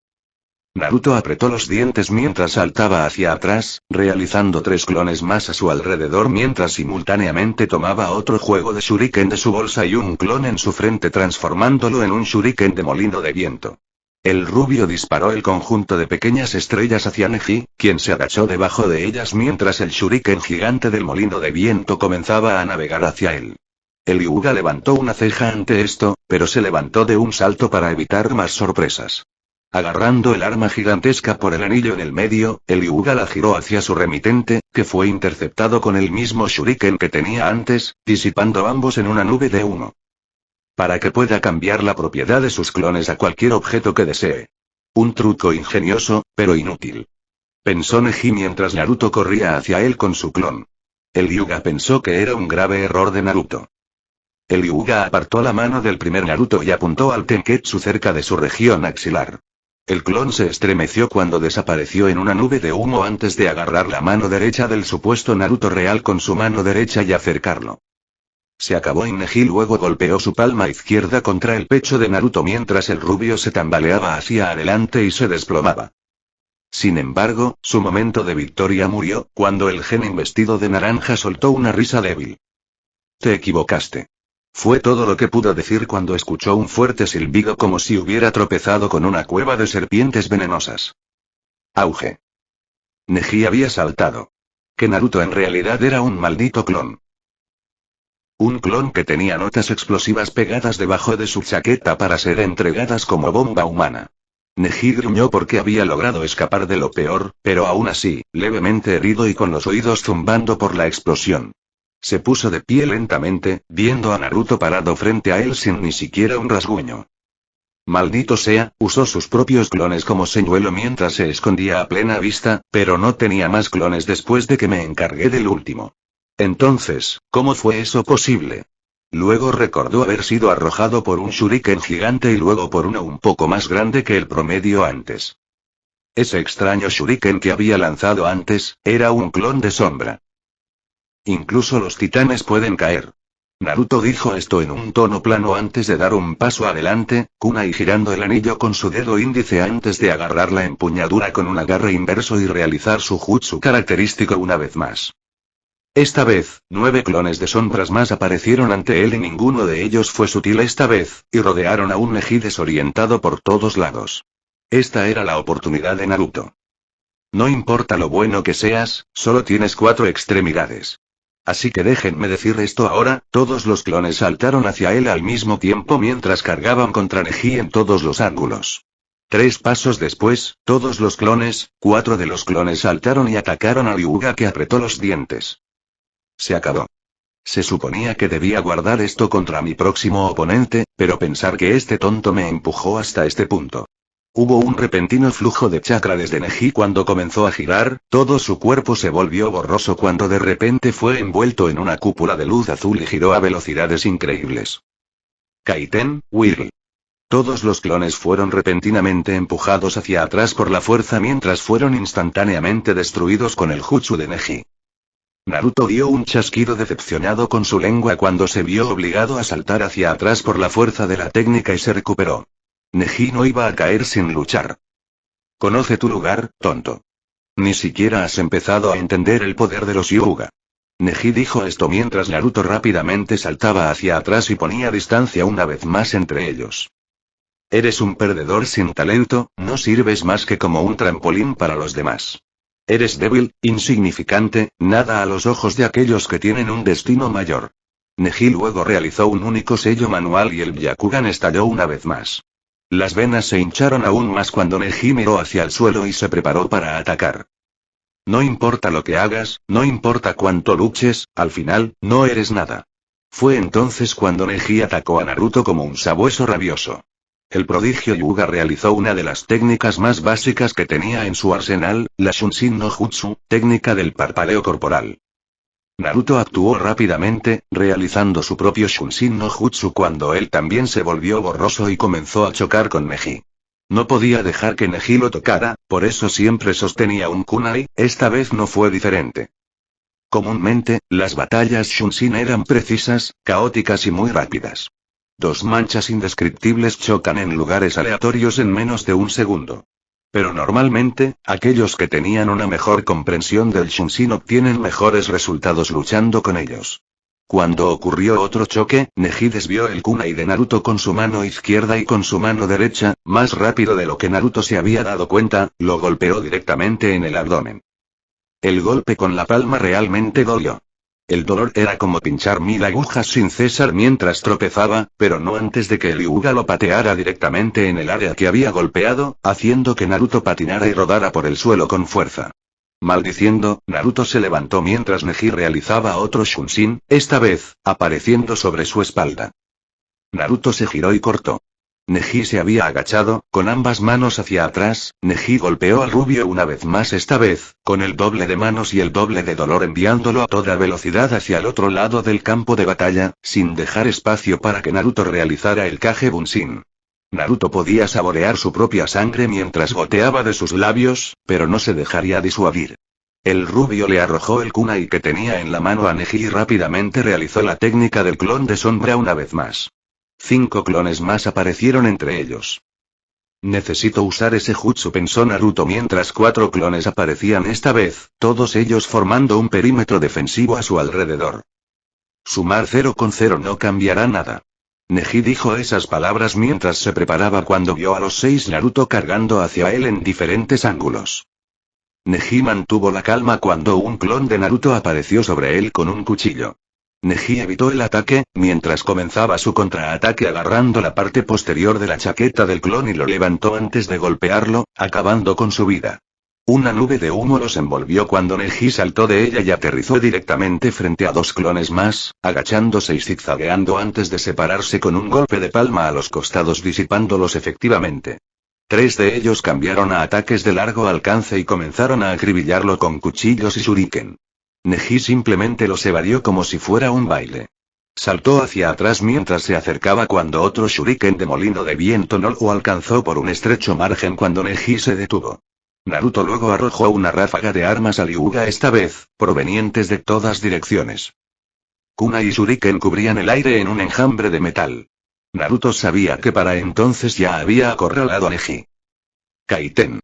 Naruto apretó los dientes mientras saltaba hacia atrás, realizando 3 clones más a su alrededor mientras simultáneamente tomaba otro juego de shuriken de su bolsa y un clon en su frente transformándolo en un shuriken de molino de viento. El rubio disparó el conjunto de pequeñas estrellas hacia Neji, quien se agachó debajo de ellas mientras el shuriken gigante del molino de viento comenzaba a navegar hacia él. El Hyuga levantó una ceja ante esto, pero se levantó de un salto para evitar más sorpresas. Agarrando el arma gigantesca por el anillo en el medio, el Hyuga la giró hacia su remitente, que fue interceptado con el mismo shuriken que tenía antes, disipando ambos en una nube de humo. Para que pueda cambiar la propiedad de sus clones a cualquier objeto que desee. Un truco ingenioso, pero inútil. Pensó Neji mientras Naruto corría hacia él con su clon. El Hyuga pensó que era un grave error de Naruto. El Hyuga apartó la mano del primer Naruto y apuntó al Tenketsu cerca de su región axilar. El clon se estremeció cuando desapareció en una nube de humo antes de agarrar la mano derecha del supuesto Naruto real con su mano derecha y acercarlo. Se acabó y Neji luego golpeó su palma izquierda contra el pecho de Naruto mientras el rubio se tambaleaba hacia adelante y se desplomaba. Sin embargo, su momento de victoria murió, cuando el genin vestido de naranja soltó una risa débil. Te equivocaste. Fue todo lo que pudo decir cuando escuchó un fuerte silbido como si hubiera tropezado con una cueva de serpientes venenosas. Auge. Neji había saltado. Que Naruto en realidad era un maldito clon. Un clon que tenía notas explosivas pegadas debajo de su chaqueta para ser entregadas como bomba humana. Neji gruñó porque había logrado escapar de lo peor, pero aún así, levemente herido y con los oídos zumbando por la explosión. Se puso de pie lentamente, viendo a Naruto parado frente a él sin ni siquiera un rasguño. Maldito sea, usó sus propios clones como señuelo mientras se escondía a plena vista, pero no tenía más clones después de que me encargué del último. Entonces, ¿cómo fue eso posible? Luego recordó haber sido arrojado por un shuriken gigante y luego por uno un poco más grande que el promedio antes. Ese extraño shuriken que había lanzado antes, era un clon de sombra. Incluso los titanes pueden caer. Naruto dijo esto en un tono plano antes de dar un paso adelante, kunai girando el anillo con su dedo índice antes de agarrar la empuñadura con un agarre inverso y realizar su jutsu característico una vez más. Esta vez, 9 clones de sombras más aparecieron ante él y ninguno de ellos fue sutil esta vez, y rodearon a un Neji desorientado por todos lados. Esta era la oportunidad de Naruto. No importa lo bueno que seas, solo tienes 4 extremidades. Así que déjenme decir esto ahora, todos los clones saltaron hacia él al mismo tiempo mientras cargaban contra Neji en todos los ángulos. 3 pasos después, todos los clones, 4 de los clones saltaron y atacaron a Hyuga que apretó los dientes. Se acabó. Se suponía que debía guardar esto contra mi próximo oponente, pero pensar que este tonto me empujó hasta este punto. Hubo un repentino flujo de chakra desde Neji cuando comenzó a girar, todo su cuerpo se volvió borroso cuando de repente fue envuelto en una cúpula de luz azul y giró a velocidades increíbles. Kaiten, Whirl. Todos los clones fueron repentinamente empujados hacia atrás por la fuerza mientras fueron instantáneamente destruidos con el jutsu de Neji. Naruto dio un chasquido decepcionado con su lengua cuando se vio obligado a saltar hacia atrás por la fuerza de la técnica y se recuperó. Neji no iba a caer sin luchar. Conoce tu lugar, tonto. Ni siquiera has empezado a entender el poder de los Hyuga. Neji dijo esto mientras Naruto rápidamente saltaba hacia atrás y ponía distancia una vez más entre ellos. Eres un perdedor sin talento, no sirves más que como un trampolín para los demás. Eres débil, insignificante, nada a los ojos de aquellos que tienen un destino mayor. Neji luego realizó un único sello manual y el Byakugan estalló una vez más. Las venas se hincharon aún más cuando Neji miró hacia el suelo y se preparó para atacar. No importa lo que hagas, no importa cuánto luches, al final, no eres nada. Fue entonces cuando Neji atacó a Naruto como un sabueso rabioso. El prodigio Hyuga realizó una de las técnicas más básicas que tenía en su arsenal, la Shunshin no Jutsu, técnica del parpadeo corporal. Naruto actuó rápidamente, realizando su propio Shunshin no Jutsu cuando él también se volvió borroso y comenzó a chocar con Neji. No podía dejar que Neji lo tocara, por eso siempre sostenía un kunai, esta vez no fue diferente. Comúnmente, las batallas Shunshin eran precisas, caóticas y muy rápidas. Dos manchas indescriptibles chocan en lugares aleatorios en menos de un segundo. Pero normalmente, aquellos que tenían una mejor comprensión del Shunshin obtienen mejores resultados luchando con ellos. Cuando ocurrió otro choque, Neji desvió el kunai de Naruto con su mano izquierda y con su mano derecha, más rápido de lo que Naruto se había dado cuenta, lo golpeó directamente en el abdomen. El golpe con la palma realmente dolió. El dolor era como pinchar 1000 agujas sin cesar mientras tropezaba, pero no antes de que el Hyuga lo pateara directamente en el área que había golpeado, haciendo que Naruto patinara y rodara por el suelo con fuerza. Maldiciendo, Naruto se levantó mientras Neji realizaba otro Shunshin, esta vez, apareciendo sobre su espalda. Naruto se giró y cortó. Neji se había agachado, con ambas manos hacia atrás, Neji golpeó al rubio una vez más esta vez, con el doble de manos y el doble de dolor enviándolo a toda velocidad hacia el otro lado del campo de batalla, sin dejar espacio para que Naruto realizara el Kage Bunshin. Naruto podía saborear su propia sangre mientras goteaba de sus labios, pero no se dejaría disuadir. El rubio le arrojó el kunai que tenía en la mano a Neji y rápidamente realizó la técnica del clon de sombra una vez más. 5 clones más aparecieron entre ellos. Necesito usar ese jutsu, pensó Naruto mientras 4 clones aparecían esta vez, todos ellos formando un perímetro defensivo a su alrededor. Sumar 0 con 0 no cambiará nada. Neji dijo esas palabras mientras se preparaba cuando vio a los 6 Naruto cargando hacia él en diferentes ángulos. Neji mantuvo la calma cuando un clon de Naruto apareció sobre él con un cuchillo. Neji evitó el ataque, mientras comenzaba su contraataque agarrando la parte posterior de la chaqueta del clon y lo levantó antes de golpearlo, acabando con su vida. Una nube de humo los envolvió cuando Neji saltó de ella y aterrizó directamente frente a 2 clones más, agachándose y zigzagueando antes de separarse con un golpe de palma a los costados disipándolos efectivamente. 3 de ellos cambiaron a ataques de largo alcance y comenzaron a acribillarlo con cuchillos y shuriken. Neji simplemente los evadió como si fuera un baile. Saltó hacia atrás mientras se acercaba cuando otro shuriken de molino de viento no lo alcanzó por un estrecho margen cuando Neji se detuvo. Naruto luego arrojó una ráfaga de armas al Hyuga esta vez, provenientes de todas direcciones. Kunai y shuriken cubrían el aire en un enjambre de metal. Naruto sabía que para entonces ya había acorralado a Neji. Kaiten.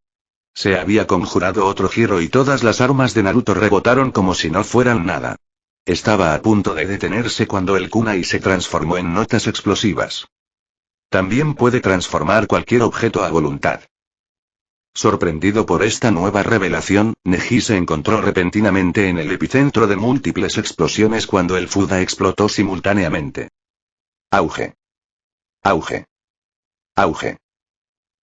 Se había conjurado otro giro y todas las armas de Naruto rebotaron como si no fueran nada. Estaba a punto de detenerse cuando el kunai se transformó en notas explosivas. También puede transformar cualquier objeto a voluntad. Sorprendido por esta nueva revelación, Neji se encontró repentinamente en el epicentro de múltiples explosiones cuando el Fuda explotó simultáneamente. Auge. Auge. Auge.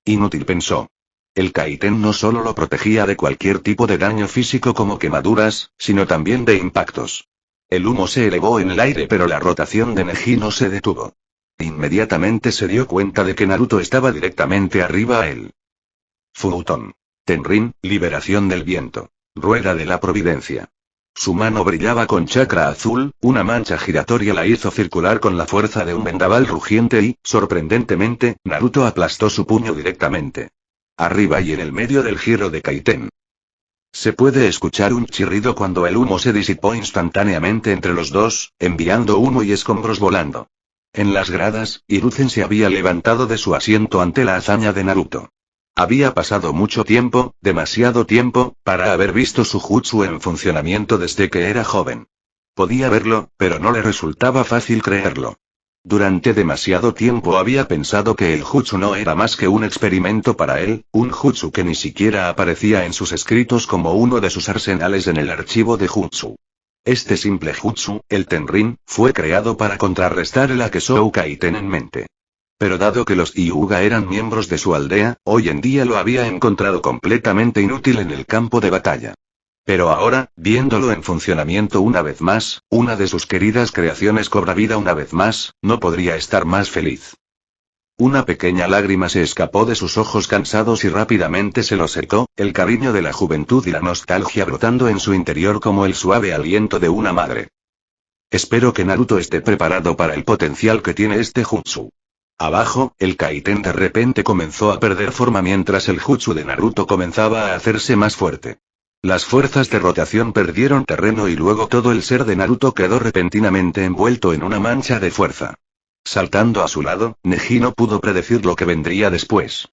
Inútil, pensó. El Kaiten no solo lo protegía de cualquier tipo de daño físico como quemaduras, sino también de impactos. El humo se elevó en el aire pero la rotación de Neji no se detuvo. Inmediatamente se dio cuenta de que Naruto estaba directamente arriba a él. Futon. Tenrin, liberación del viento. Rueda de la providencia. Su mano brillaba con chakra azul, una mancha giratoria la hizo circular con la fuerza de un vendaval rugiente y, sorprendentemente, Naruto aplastó su puño directamente. Arriba y en el medio del giro de Kaiten. Se puede escuchar un chirrido cuando el humo se disipó instantáneamente entre los dos, enviando humo y escombros volando. En las gradas, Hiruzen se había levantado de su asiento ante la hazaña de Naruto. Había pasado mucho tiempo, demasiado tiempo, para haber visto su jutsu en funcionamiento desde que era joven. Podía verlo, pero no le resultaba fácil creerlo. Durante demasiado tiempo había pensado que el jutsu no era más que un experimento para él, un jutsu que ni siquiera aparecía en sus escritos como uno de sus arsenales en el archivo de jutsu. Este simple jutsu, el Tenrin, fue creado para contrarrestar el Akesou Kaiten en mente. Pero dado que los Hyuga eran miembros de su aldea, hoy en día lo había encontrado completamente inútil en el campo de batalla. Pero ahora, viéndolo en funcionamiento una vez más, una de sus queridas creaciones cobra vida una vez más, no podría estar más feliz. Una pequeña lágrima se escapó de sus ojos cansados y rápidamente se los secó, el cariño de la juventud y la nostalgia brotando en su interior como el suave aliento de una madre. Espero que Naruto esté preparado para el potencial que tiene este jutsu. Abajo, el Kaiten de repente comenzó a perder forma mientras el jutsu de Naruto comenzaba a hacerse más fuerte. Las fuerzas de rotación perdieron terreno y luego todo el ser de Naruto quedó repentinamente envuelto en una mancha de fuerza. Saltando a su lado, Neji no pudo predecir lo que vendría después.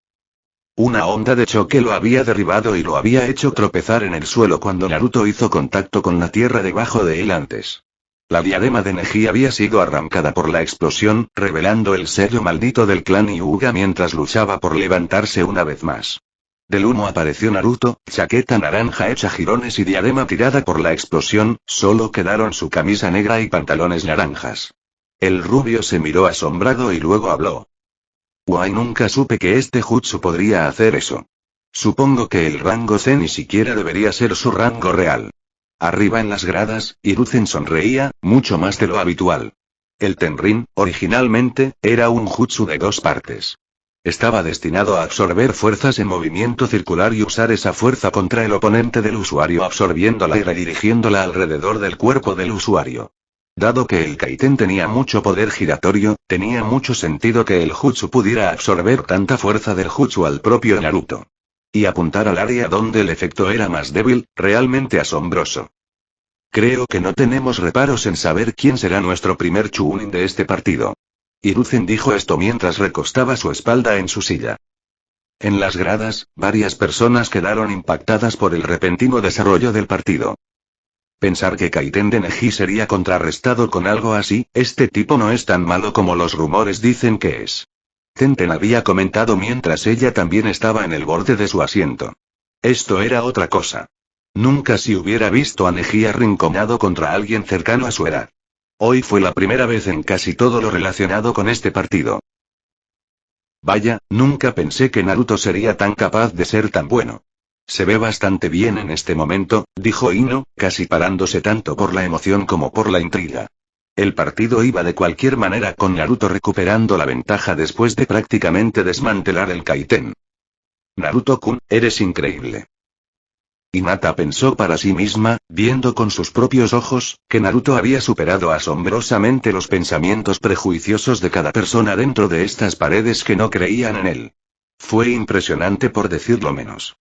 Una onda de choque lo había derribado y lo había hecho tropezar en el suelo cuando Naruto hizo contacto con la tierra debajo de él antes. La diadema de Neji había sido arrancada por la explosión, revelando el sello maldito del clan Hyuga mientras luchaba por levantarse una vez más. Del humo apareció Naruto, chaqueta naranja hecha jirones y diadema tirada por la explosión, solo quedaron su camisa negra y pantalones naranjas. El rubio se miró asombrado y luego habló. Guay, nunca supe que este jutsu podría hacer eso. Supongo que el rango C ni siquiera debería ser su rango real. Arriba en las gradas, Hiruzen sonreía, mucho más de lo habitual. El Tenrin, originalmente, era un jutsu de 2 partes. Estaba destinado a absorber fuerzas en movimiento circular y usar esa fuerza contra el oponente del usuario absorbiéndola y redirigiéndola alrededor del cuerpo del usuario. Dado que el Kaiten tenía mucho poder giratorio, tenía mucho sentido que el jutsu pudiera absorber tanta fuerza del jutsu al propio Naruto. Y apuntar al área donde el efecto era más débil, realmente asombroso. Creo que no tenemos reparos en saber quién será nuestro primer Chunin de este partido. Hiruzen dijo esto mientras recostaba su espalda en su silla. En las gradas, varias personas quedaron impactadas por el repentino desarrollo del partido. Pensar que Kaiten de Neji sería contrarrestado con algo así, este tipo no es tan malo como los rumores dicen que es. Tenten había comentado mientras ella también estaba en el borde de su asiento. Esto era otra cosa. Nunca se hubiera visto a Neji arrinconado contra alguien cercano a su edad. Hoy fue la primera vez en casi todo lo relacionado con este partido. Vaya, nunca pensé que Naruto sería tan capaz de ser tan bueno. Se ve bastante bien en este momento, dijo Ino, casi parándose tanto por la emoción como por la intriga. El partido iba de cualquier manera con Naruto recuperando la ventaja después de prácticamente desmantelar el Kaiten. Naruto-kun, eres increíble. Hinata pensó para sí misma, viendo con sus propios ojos, que Naruto había superado asombrosamente los pensamientos prejuiciosos de cada persona dentro de estas paredes que no creían en él. Fue impresionante por decirlo menos.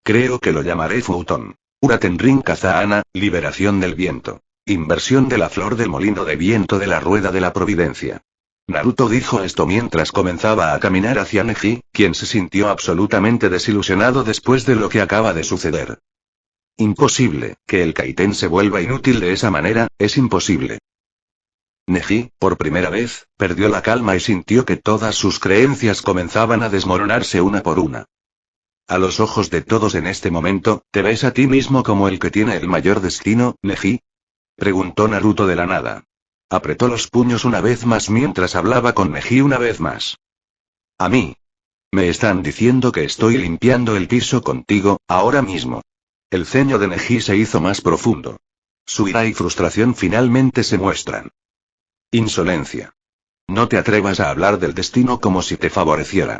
Creo que lo llamaré Futon. Uratenrin Kazaana, liberación del viento. Inversión de la flor del molino de viento de la rueda de la providencia. Naruto dijo esto mientras comenzaba a caminar hacia Neji, quien se sintió absolutamente desilusionado después de lo que acaba de suceder. Imposible, que el Kaiten se vuelva inútil de esa manera, es imposible. Neji, por primera vez, perdió la calma y sintió que todas sus creencias comenzaban a desmoronarse una por una. A los ojos de todos en este momento, ¿te ves a ti mismo como el que tiene el mayor destino, Neji? Preguntó Naruto de la nada. Apretó los puños una vez más mientras hablaba con Neji una vez más. A mí. Me están diciendo que estoy limpiando el piso contigo, ahora mismo. El ceño de Neji se hizo más profundo. Su ira y frustración finalmente se muestran. Insolencia. No te atrevas a hablar del destino como si te favoreciera.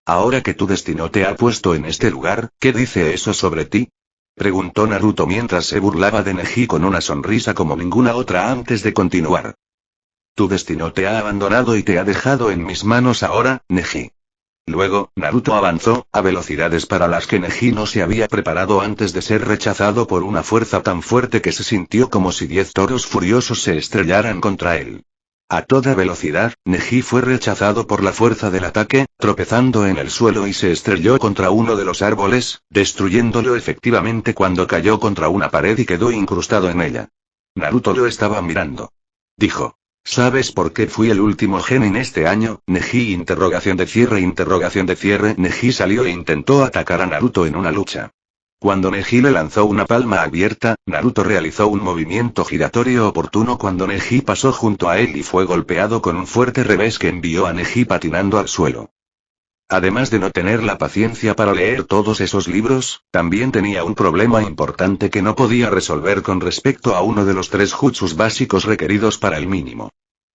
Ahora que tu destino te ha puesto en este lugar, ¿qué dice eso sobre ti? Preguntó Naruto mientras se burlaba de Neji con una sonrisa como ninguna otra antes de continuar. Tu destino te ha abandonado y te ha dejado en mis manos ahora, Neji. Luego, Naruto avanzó, a velocidades para las que Neji no se había preparado antes de ser rechazado por una fuerza tan fuerte que se sintió como si 10 toros furiosos se estrellaran contra él. A toda velocidad, Neji fue rechazado por la fuerza del ataque, tropezando en el suelo y se estrelló contra uno de los árboles, destruyéndolo efectivamente cuando cayó contra una pared y quedó incrustado en ella. Naruto lo estaba mirando. Dijo. ¿Sabes por qué fui el último genin este año? Neji interrogación de cierre. Neji salió e intentó atacar a Naruto en una lucha. Cuando Neji le lanzó una palma abierta, Naruto realizó un movimiento giratorio oportuno cuando Neji pasó junto a él y fue golpeado con un fuerte revés que envió a Neji patinando al suelo. Además de no tener la paciencia para leer todos esos libros, también tenía un problema importante que no podía resolver con respecto a uno de los 3 jutsus básicos requeridos para el mínimo.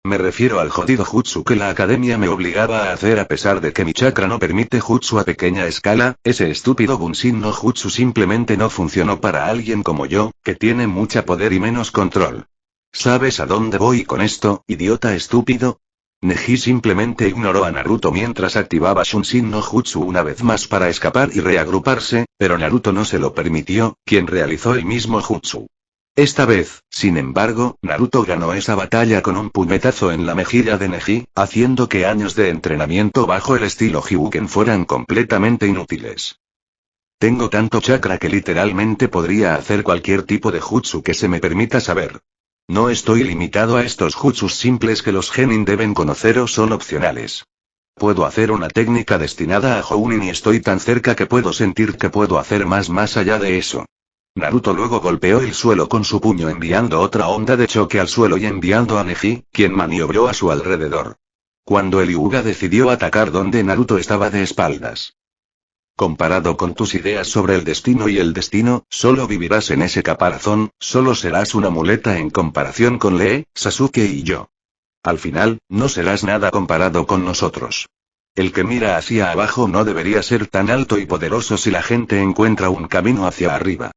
Me refiero al jodido jutsu que la academia me obligaba a hacer a pesar de que mi chakra no permite jutsu a pequeña escala. Ese estúpido Bunshin no jutsu simplemente no funcionó para alguien como yo, que tiene mucha poder y menos control. ¿Sabes a dónde voy con esto, idiota estúpido? Neji simplemente ignoró a Naruto mientras activaba Shunshin no Jutsu una vez más para escapar y reagruparse, pero Naruto no se lo permitió, quien realizó el mismo jutsu. Esta vez, sin embargo, Naruto ganó esa batalla con un puñetazo en la mejilla de Neji, haciendo que años de entrenamiento bajo el estilo Hyuken fueran completamente inútiles. Tengo tanto chakra que literalmente podría hacer cualquier tipo de jutsu que se me permita saber. No estoy limitado a estos jutsus simples que los genin deben conocer o son opcionales. Puedo hacer una técnica destinada a Jounin y estoy tan cerca que puedo sentir que puedo hacer más allá de eso. Naruto luego golpeó el suelo con su puño enviando otra onda de choque al suelo y enviando a Neji, quien maniobró a su alrededor. Cuando el Hyuga decidió atacar donde Naruto estaba de espaldas. Comparado con tus ideas sobre el destino y el destino, solo vivirás en ese caparazón, solo serás una muleta en comparación con Lee, Sasuke y yo. Al final, no serás nada comparado con nosotros. El que mira hacia abajo no debería ser tan alto y poderoso si la gente encuentra un camino hacia arriba.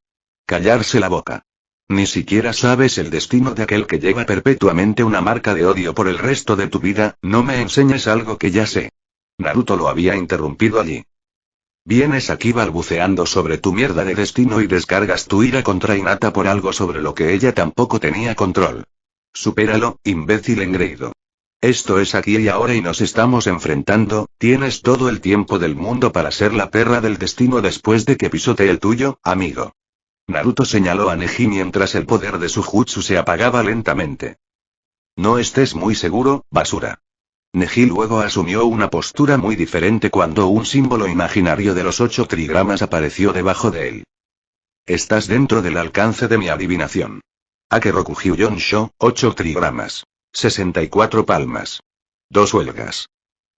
Callarse la boca. Ni siquiera sabes el destino de aquel que lleva perpetuamente una marca de odio por el resto de tu vida. No me enseñes algo que ya sé. Naruto lo había interrumpido allí. Vienes aquí balbuceando sobre tu mierda de destino y descargas tu ira contra Hinata por algo sobre lo que ella tampoco tenía control. Supéralo, imbécil engreído. Esto es aquí y ahora y nos estamos enfrentando. Tienes todo el tiempo del mundo para ser la perra del destino después de que pisotee el tuyo, amigo. Naruto señaló a Neji mientras el poder de su jutsu se apagaba lentamente. No estés muy seguro, basura. Neji luego asumió una postura muy diferente cuando un símbolo imaginario de los 8 trigramas apareció debajo de él. Estás dentro del alcance de mi adivinación. Akeroku Hyunsho, 8 trigramas. 64 palmas. 2 huelgas.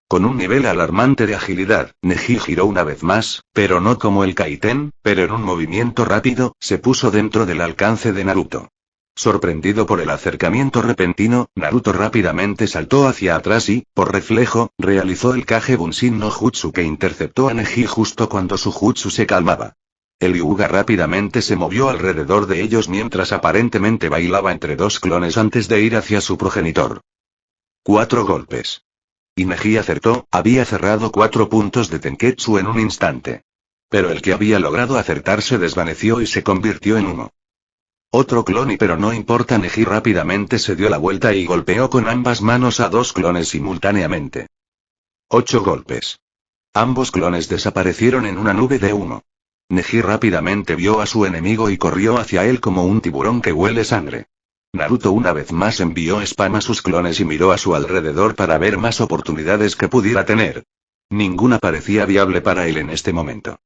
Con un nivel alarmante de agilidad, Neji giró una vez más, pero no como el Kaiten, pero en un movimiento rápido, se puso dentro del alcance de Naruto. Sorprendido por el acercamiento repentino, Naruto rápidamente saltó hacia atrás y, por reflejo, realizó el Kage Bunshin no Jutsu que interceptó a Neji justo cuando su jutsu se calmaba. El Hyuga rápidamente se movió alrededor de ellos mientras aparentemente bailaba entre 2 clones antes de ir hacia su progenitor. 4 golpes. Y Neji acertó, había cerrado 4 puntos de Tenketsu en un instante. Pero el que había logrado acertar se desvaneció y se convirtió en humo. Otro clon pero no importa. Neji rápidamente se dio la vuelta y golpeó con ambas manos a 2 clones simultáneamente. 8 golpes. Ambos clones desaparecieron en una nube de humo. Neji rápidamente vio a su enemigo y corrió hacia él como un tiburón que huele sangre. Naruto una vez más envió spam a sus clones y miró a su alrededor para ver más oportunidades que pudiera tener. Ninguna parecía viable para él en este momento.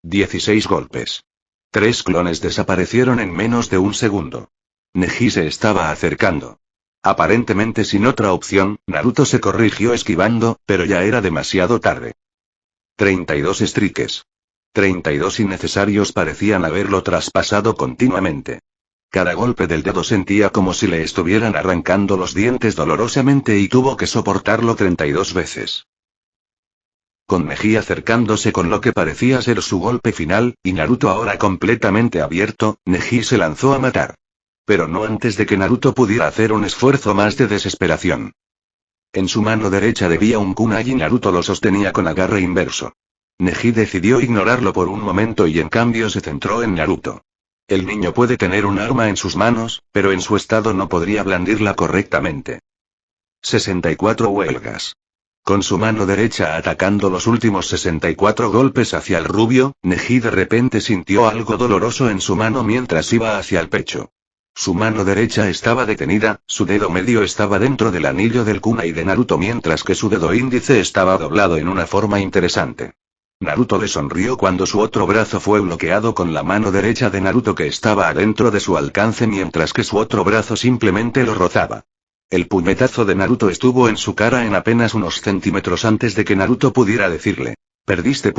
16 golpes. 3 clones desaparecieron en menos de un segundo. Neji se estaba acercando. Aparentemente sin otra opción, Naruto se corrigió esquivando, pero ya era demasiado tarde. 32 strikes. 32 innecesarios parecían haberlo traspasado continuamente. Cada golpe del dedo sentía como si le estuvieran arrancando los dientes dolorosamente y tuvo que soportarlo 32 veces. Con Neji acercándose con lo que parecía ser su golpe final, y Naruto ahora completamente abierto, Neji se lanzó a matar. Pero no antes de que Naruto pudiera hacer un esfuerzo más de desesperación. En su mano derecha debía un kunai y Naruto lo sostenía con agarre inverso. Neji decidió ignorarlo por un momento y en cambio se centró en Naruto. El niño puede tener un arma en sus manos, pero en su estado no podría blandirla correctamente. 64 huelgas. Con su mano derecha atacando los últimos 64 golpes hacia el rubio, Neji de repente sintió algo doloroso en su mano mientras iba hacia el pecho. Su mano derecha estaba detenida, su dedo medio estaba dentro del anillo del kunai de Naruto mientras que su dedo índice estaba doblado en una forma interesante. Naruto le sonrió cuando su otro brazo fue bloqueado con la mano derecha de Naruto que estaba adentro de su alcance mientras que su otro brazo simplemente lo rozaba. El puñetazo de Naruto estuvo en su cara en apenas unos centímetros antes de que Naruto pudiera decirle: perdiste ...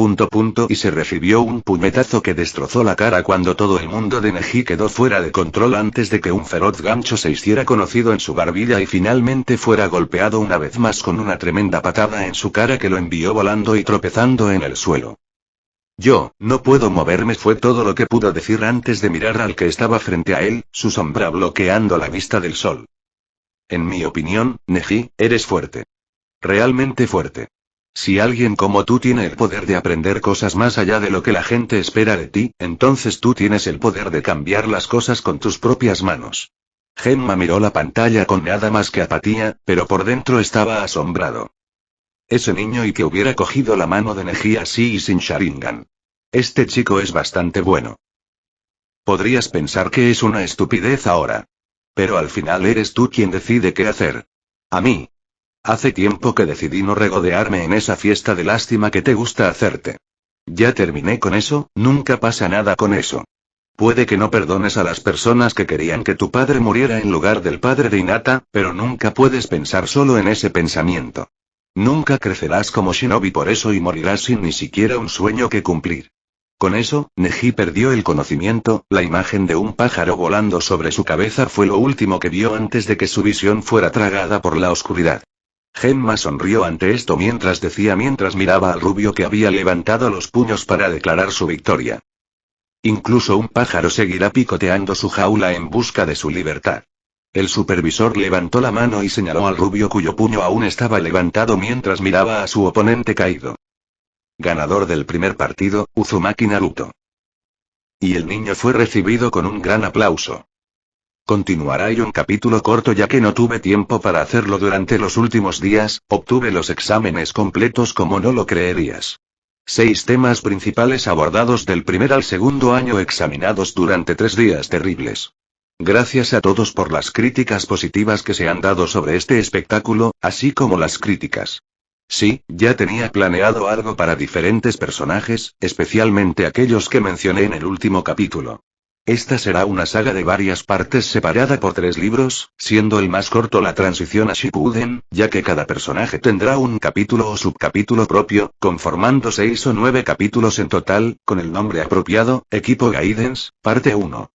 y se recibió un puñetazo que destrozó la cara cuando todo el mundo de Neji quedó fuera de control antes de que un feroz gancho se hiciera conocido en su barbilla y finalmente fuera golpeado una vez más con una tremenda patada en su cara que lo envió volando y tropezando en el suelo. Yo, no puedo moverme, fue todo lo que pudo decir antes de mirar al que estaba frente a él, su sombra bloqueando la vista del sol. En mi opinión, Neji, eres fuerte. Realmente fuerte. Si alguien como tú tiene el poder de aprender cosas más allá de lo que la gente espera de ti, entonces tú tienes el poder de cambiar las cosas con tus propias manos. Genma miró la pantalla con nada más que apatía, pero por dentro estaba asombrado. Ese niño y que hubiera cogido la mano de Neji así y sin Sharingan. Este chico es bastante bueno. Podrías pensar que es una estupidez ahora. Pero al final eres tú quien decide qué hacer. A mí. Hace tiempo que decidí no regodearme en esa fiesta de lástima que te gusta hacerte. Ya terminé con eso, nunca pasa nada con eso. Puede que no perdones a las personas que querían que tu padre muriera en lugar del padre de Hinata, pero nunca puedes pensar solo en ese pensamiento. Nunca crecerás como shinobi por eso y morirás sin ni siquiera un sueño que cumplir. Con eso, Neji perdió el conocimiento, la imagen de un pájaro volando sobre su cabeza fue lo último que vio antes de que su visión fuera tragada por la oscuridad. Genma sonrió ante esto mientras miraba al rubio que había levantado los puños para declarar su victoria. Incluso un pájaro seguirá picoteando su jaula en busca de su libertad. El supervisor levantó la mano y señaló al rubio cuyo puño aún estaba levantado mientras miraba a su oponente caído. Ganador del primer partido, Uzumaki Naruto. Y el niño fue recibido con un gran aplauso. Continuará y un capítulo corto ya que no tuve tiempo para hacerlo durante los últimos días, obtuve los exámenes completos como no lo creerías. 6 temas principales abordados del primer al segundo año examinados durante 3 días terribles. Gracias a todos por las críticas positivas que se han dado sobre este espectáculo, así como las críticas. Sí, ya tenía planeado algo para diferentes personajes, especialmente aquellos que mencioné en el último capítulo. Esta será una saga de varias partes separada por 3 libros, siendo el más corto la transición a Shippuden, ya que cada personaje tendrá un capítulo o subcapítulo propio, conformando 6 o 9 capítulos en total, con el nombre apropiado, Equipo Guidance, parte 1.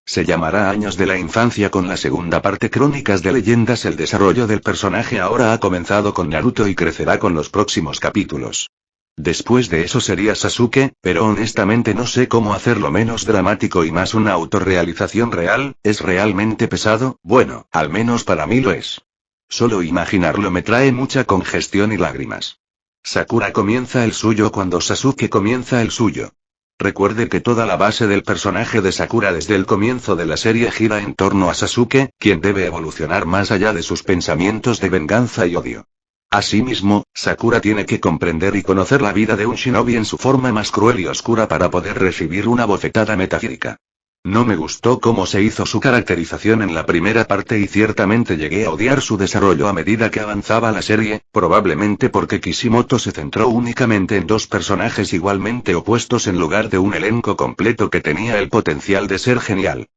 Se llamará Años de la Infancia con la segunda parte Crónicas de Leyendas. El desarrollo del personaje ahora ha comenzado con Naruto y crecerá con los próximos capítulos. Después de eso sería Sasuke, pero honestamente no sé cómo hacerlo menos dramático y más una autorrealización real, ¿es realmente pesado? Bueno, al menos para mí lo es. Solo imaginarlo me trae mucha congestión y lágrimas. Sakura comienza el suyo cuando Sasuke comienza el suyo. Recuerde que toda la base del personaje de Sakura desde el comienzo de la serie gira en torno a Sasuke, quien debe evolucionar más allá de sus pensamientos de venganza y odio. Asimismo, Sakura tiene que comprender y conocer la vida de un shinobi en su forma más cruel y oscura para poder recibir una bofetada metafísica. No me gustó cómo se hizo su caracterización en la primera parte y ciertamente llegué a odiar su desarrollo a medida que avanzaba la serie, probablemente porque Kishimoto se centró únicamente en 2 personajes igualmente opuestos en lugar de un elenco completo que tenía el potencial de ser genial.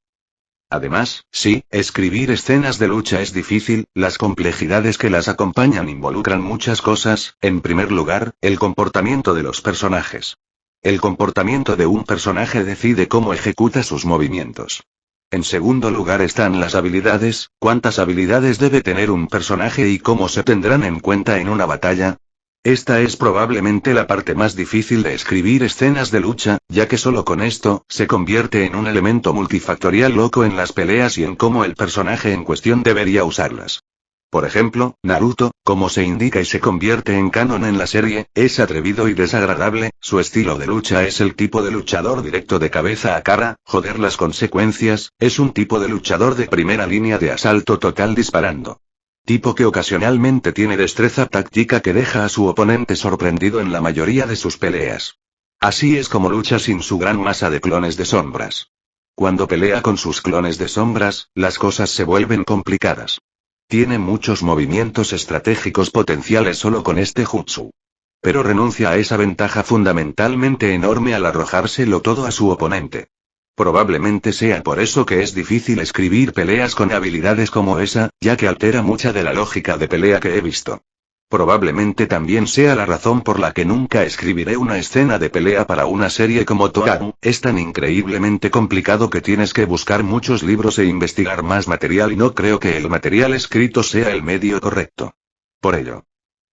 Además, sí, escribir escenas de lucha es difícil, las complejidades que las acompañan involucran muchas cosas, en primer lugar, el comportamiento de los personajes. El comportamiento de un personaje decide cómo ejecuta sus movimientos. En segundo lugar están las habilidades, cuántas habilidades debe tener un personaje y cómo se tendrán en cuenta en una batalla. Esta es probablemente la parte más difícil de escribir escenas de lucha, ya que solo con esto, se convierte en un elemento multifactorial loco en las peleas y en cómo el personaje en cuestión debería usarlas. Por ejemplo, Naruto, como se indica y se convierte en canon en la serie, es atrevido y desagradable, su estilo de lucha es el tipo de luchador directo de cabeza a cara, joder las consecuencias, es un tipo de luchador de primera línea de asalto total disparando. Tipo que ocasionalmente tiene destreza táctica que deja a su oponente sorprendido en la mayoría de sus peleas. Así es como lucha sin su gran masa de clones de sombras. Cuando pelea con sus clones de sombras, las cosas se vuelven complicadas. Tiene muchos movimientos estratégicos potenciales solo con este jutsu. Pero renuncia a esa ventaja fundamentalmente enorme al arrojárselo todo a su oponente. Probablemente sea por eso que es difícil escribir peleas con habilidades como esa, ya que altera mucha de la lógica de pelea que he visto. Probablemente también sea la razón por la que nunca escribiré una escena de pelea para una serie como Toaru, es tan increíblemente complicado que tienes que buscar muchos libros e investigar más material y no creo que el material escrito sea el medio correcto. Por ello.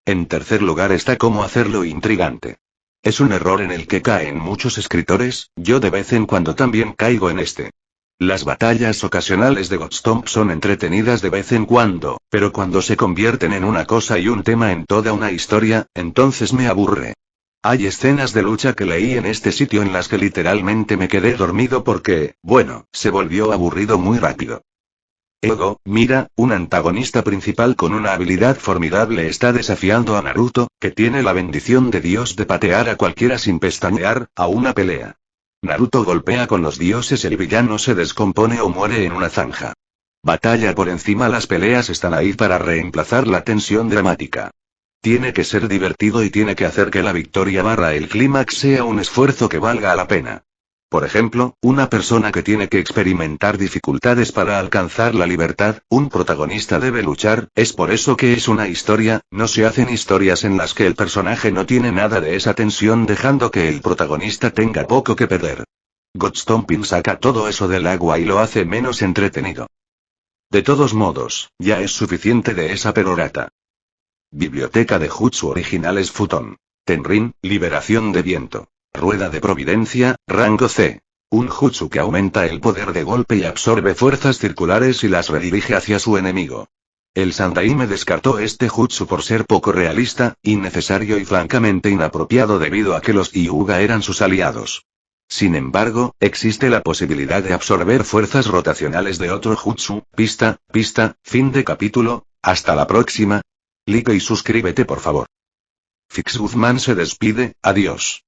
En tercer lugar está cómo hacerlo intrigante. Es un error en el que caen muchos escritores, yo de vez en cuando también caigo en este. Las batallas ocasionales de Godstomp son entretenidas de vez en cuando, pero cuando se convierten en una cosa y un tema en toda una historia, entonces me aburre. Hay escenas de lucha que leí en este sitio en las que literalmente me quedé dormido porque, bueno, se volvió aburrido muy rápido. Ego, mira, un antagonista principal con una habilidad formidable está desafiando a Naruto, que tiene la bendición de Dios de patear a cualquiera sin pestañear, a una pelea. Naruto golpea con los dioses, el villano se descompone o muere en una zanja. Batalla por encima. Las peleas están ahí para reemplazar la tensión dramática. Tiene que ser divertido y tiene que hacer que la victoria / el clímax sea un esfuerzo que valga la pena. Por ejemplo, una persona que tiene que experimentar dificultades para alcanzar la libertad, un protagonista debe luchar, es por eso que es una historia, no se hacen historias en las que el personaje no tiene nada de esa tensión dejando que el protagonista tenga poco que perder. Godstomping saca todo eso del agua y lo hace menos entretenido. De todos modos, ya es suficiente de esa perorata. Biblioteca de Jutsu originales Futon. Tenrin, liberación de viento. Rueda de providencia, rango C. Un jutsu que aumenta el poder de golpe y absorbe fuerzas circulares y las redirige hacia su enemigo. El Sandaime descartó este jutsu por ser poco realista, innecesario y francamente inapropiado debido a que los Hyuga eran sus aliados. Sin embargo, existe la posibilidad de absorber fuerzas rotacionales de otro jutsu. Fin de capítulo, hasta la próxima. Like y suscríbete por favor. Fix Guzmán se despide, adiós.